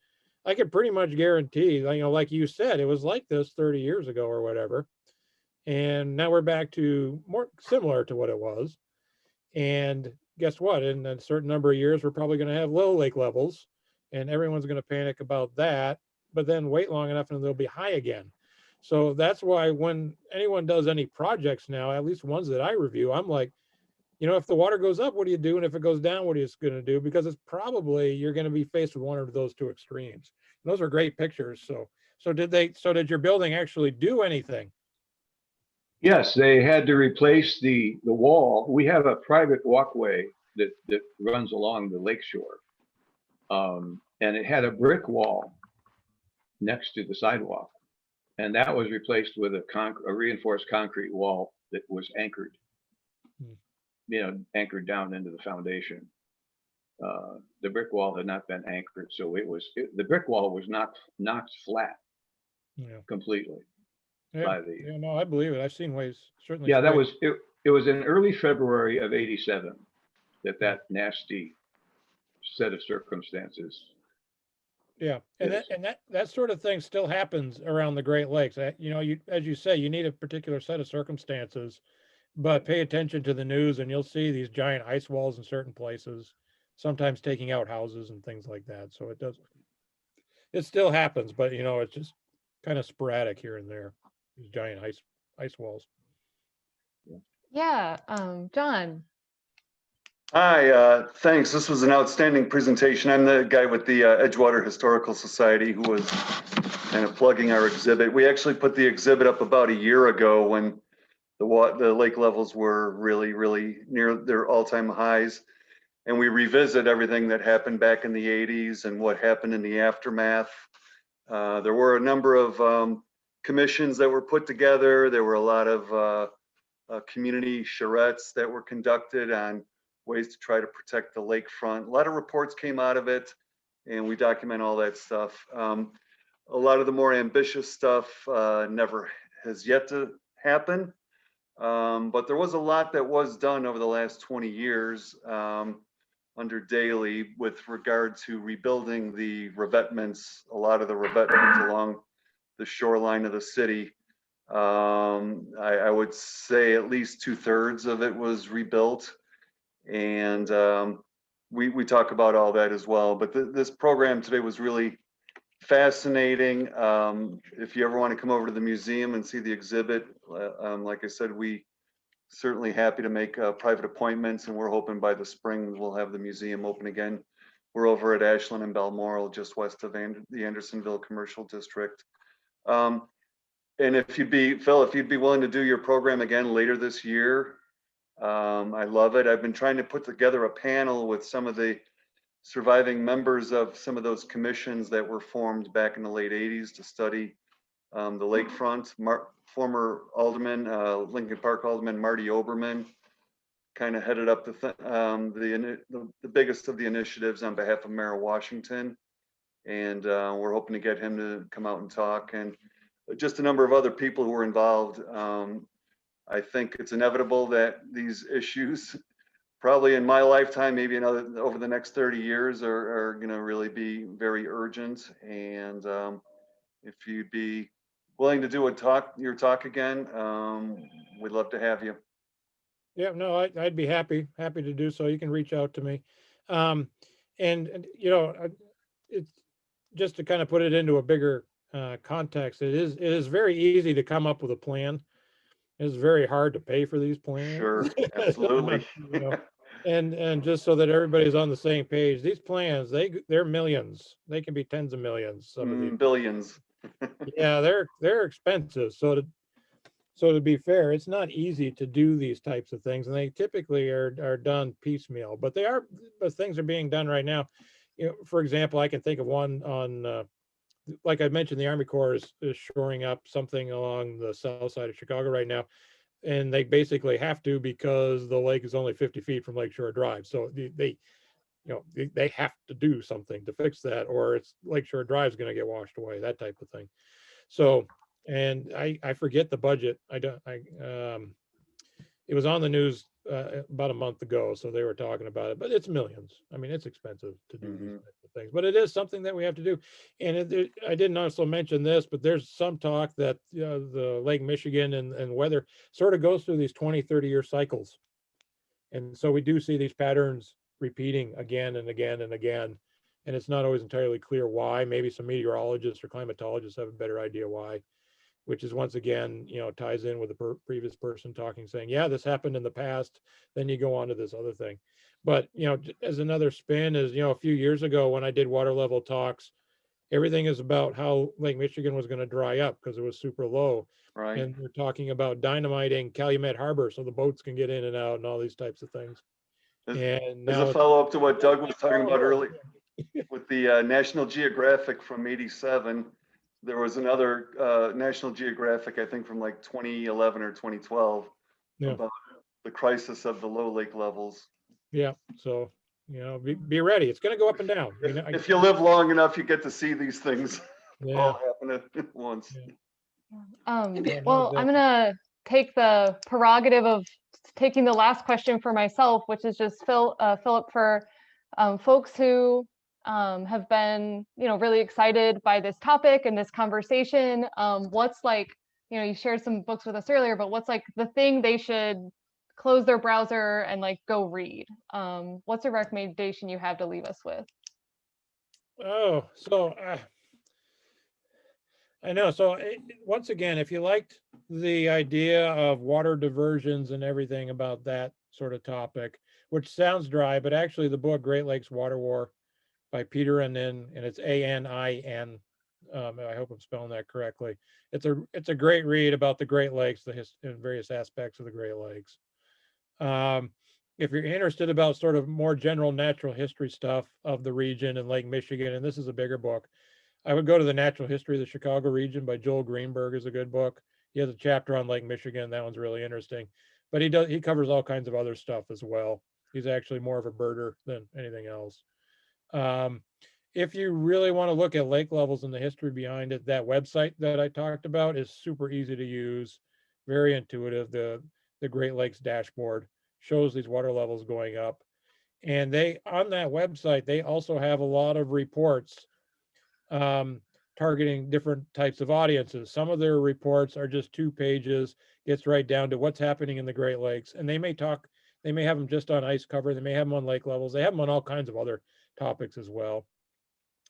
I can pretty much guarantee, like you said, it was like this 30 years ago or whatever. And now we're back to more similar to what it was. And guess what? In a certain number of years, we're probably going to have low lake levels and everyone's going to panic about that, but then wait long enough and they'll be high again. So that's why when anyone does any projects now, at least ones that I review, I'm like, if the water goes up, what do you do? And if it goes down, what are you going to do? Because it's probably, you're going to be faced with one of those two extremes. And those are great pictures. So did your building actually do anything? Yes, they had to replace the wall. We have a private walkway that runs along the lakeshore. And it had a brick wall next to the sidewalk. And that was replaced with a reinforced concrete wall that was anchored, anchored down into the foundation. the brick wall had not been anchored, so the brick wall was knocked flat Yeah. completely Yeah. by the. Yeah, no, I believe it. I've seen ways, certainly. Yeah, that straight. was it. It was in early February of '87 that nasty set of circumstances. Yeah, and Yes. that sort of thing still happens around the Great Lakes. You know, as you say, you need a particular set of circumstances, but pay attention to the news and you'll see these giant ice walls in certain places, sometimes taking out houses and things like that. So it still happens, but you know, it's just kind of sporadic here and there, these giant ice walls. Yeah, John. Hi, thanks. This was an outstanding presentation. I'm the guy with the Edgewater Historical Society who was kind of plugging our exhibit. We actually put the exhibit up about a year ago when the lake levels were really, really near their all-time highs. And we revisit everything that happened back in the 80s and what happened in the aftermath. There were a number of commissions that were put together. There were a lot of community charrettes that were conducted on ways to try to protect the lakefront. A lot of reports came out of it, and we document all that stuff. A lot of the more ambitious stuff never has yet to happen, but there was a lot that was done over the last 20 years under Daley with regard to rebuilding the revetments, a lot of the revetments along the shoreline of the city. I would say at least 2/3 of it was rebuilt. And we talk about all that as well. But this program today was really fascinating. If you ever want to come over to the museum and see the exhibit, like I said, we certainly happy to make private appointments, and we're hoping by the spring we'll have the museum open again. We're over at Ashland and Balmoral, just west of the Andersonville Commercial District. And Phil, if you'd be willing to do your program again later this year, I love it. I've been trying to put together a panel with some of the surviving members of some of those commissions that were formed back in the late 80s to study the lakefront. Former Alderman, Lincoln Park Alderman Marty Oberman kind of headed up the biggest of the initiatives on behalf of Mayor Washington. And we're hoping to get him to come out and talk, and just a number of other people who were involved. I think it's inevitable that these issues, probably in my lifetime, maybe over the next 30 years, are going to really be very urgent. And if you'd be willing to do your talk again, we'd love to have you. Yeah, no, I'd be happy to do so. You can reach out to me. And you know, it's just to kind of put it into a bigger context. It is very easy to come up with a plan. It's very hard to pay for these plans. Sure, absolutely. You know, and just so that everybody's on the same page, these plans, they're millions. They can be tens of millions. Some of these Billions. yeah, they're expensive. So to be fair, it's not easy to do these types of things, and they typically are done piecemeal. But things are being done right now. You know, for example, I can think of one on, like I mentioned, the Army Corps is shoring up something along the south side of Chicago right now, and they basically have to because the lake is only 50 feet from Lakeshore Drive. So they have to do something to fix that, or it's Lakeshore Drive is going to get washed away, that type of thing. So, and I forget the budget. It was on the news about a month ago, so they were talking about it, but it's millions. I mean, it's expensive to do these types of things, but it is something that we have to do. And I didn't also mention this, but there's some talk that the Lake Michigan and weather sort of goes through these 20, 30-year cycles. And so we do see these patterns repeating again and again and again. And it's not always entirely clear why. Maybe some meteorologists or climatologists have a better idea why, which is once again, you know, ties in with the previous person talking, saying, yeah, this happened in the past. Then you go on to this other thing. But, you know, as another spin is, you know, a few years ago when I did water level talks, everything is about how Lake Michigan was going to dry up because it was super low. Right. And we're talking about dynamiting Calumet Harbor so the boats can get in and out and all these types of things. And As now a follow-up to what Doug was talking about earlier with the National Geographic from '87, there was another National Geographic, I think from like 2011 or 2012, Yeah. about the crisis of the low lake levels. Yeah. So you know, be ready. It's going to go up and down. You know, If you live long enough, you get to see these things yeah. all happen at once. Yeah. Yeah, Well, I'm gonna take the prerogative of taking the last question for myself, which is just Philip, for folks who have been, really excited by this topic and this conversation. What's like, you shared some books with us earlier, but what's like the thing they should close their browser and like go read? What's a recommendation you have to leave us with? Oh, so I know. So once again, if you liked the idea of water diversions and everything about that sort of topic, which sounds dry, but actually the book Great Lakes Water War by Peter and it's ANIN. I hope I'm spelling that correctly. It's a great read about the Great Lakes, and various aspects of the Great Lakes. If you're interested about sort of more general natural history stuff of the region and Lake Michigan, and this is a bigger book, I would go to The Natural History of the Chicago Region by Joel Greenberg is a good book. He has a chapter on Lake Michigan. That one's really interesting. But he covers all kinds of other stuff as well. He's actually more of a birder than anything else. If you really want to look at lake levels and the history behind it, that website that I talked about is super easy to use, very intuitive. The Great Lakes dashboard shows these water levels going up. And on that website, they also have a lot of reports targeting different types of audiences. Some of their reports are just 2 pages, gets right down to what's happening in the Great Lakes. And they may have them just on ice cover. They may have them on lake levels. They have them on all kinds of other topics as well.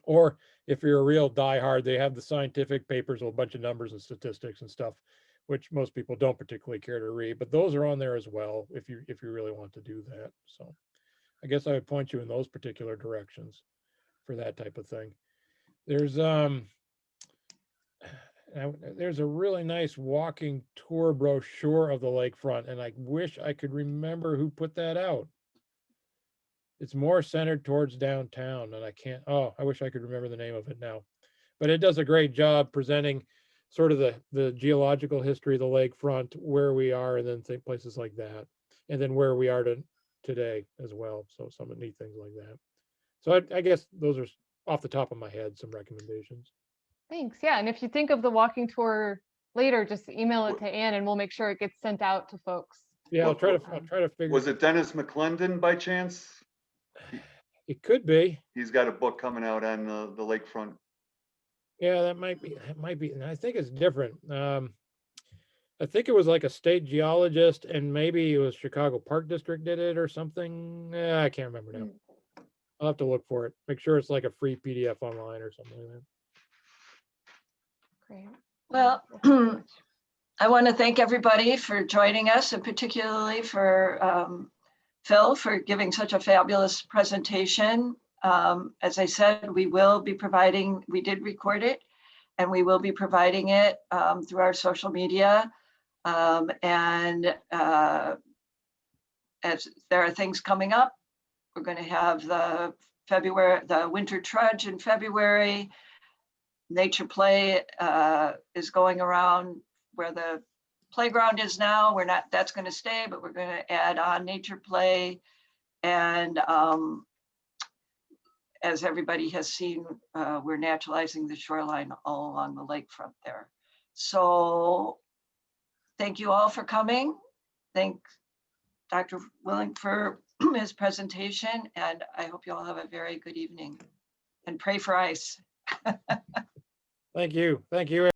Or if you're a real diehard, they have the scientific papers with a bunch of numbers and statistics and stuff, which most people don't particularly care to read, but those are on there as well if you really want to do that. So I guess I would point you in those particular directions for that type of thing. There's a really nice walking tour brochure of the lakefront, and I wish I could remember who put that out. It's more centered towards downtown, and I can't, I wish I could remember the name of it now. But it does a great job presenting sort of the geological history of the lakefront, where we are, and then places like that, and then where we are today as well. So some neat things like that. So I guess those are off the top of my head, some recommendations. Thanks. Yeah, and if you think of the walking tour later, just email it to Ann and we'll make sure it gets sent out to folks. Yeah, I'll try to figure. Was it Dennis McClendon by chance? It could be. He's got a book coming out on the lakefront. Yeah, that might be. And I think it's different. I think it was like a state geologist, and maybe it was Chicago Park District did it or something. I can't remember now. I'll have to look for it. Make sure it's like a free PDF online or something like that. Great. Well, I want to thank everybody for joining us, and particularly for Phil for giving such a fabulous presentation. As I said, we did record it, and we will be providing it through our social media. And as there are things coming up, we're going to have the winter trudge in February. Nature Play is going around where the playground is now. That's going to stay, but we're going to add on Nature Play. And as everybody has seen, we're naturalizing the shoreline all along the lakefront there. So thank you all for coming. Thank Dr. Willink for his presentation, and I hope you all have a very good evening. And pray for ice. Thank you. Thank you.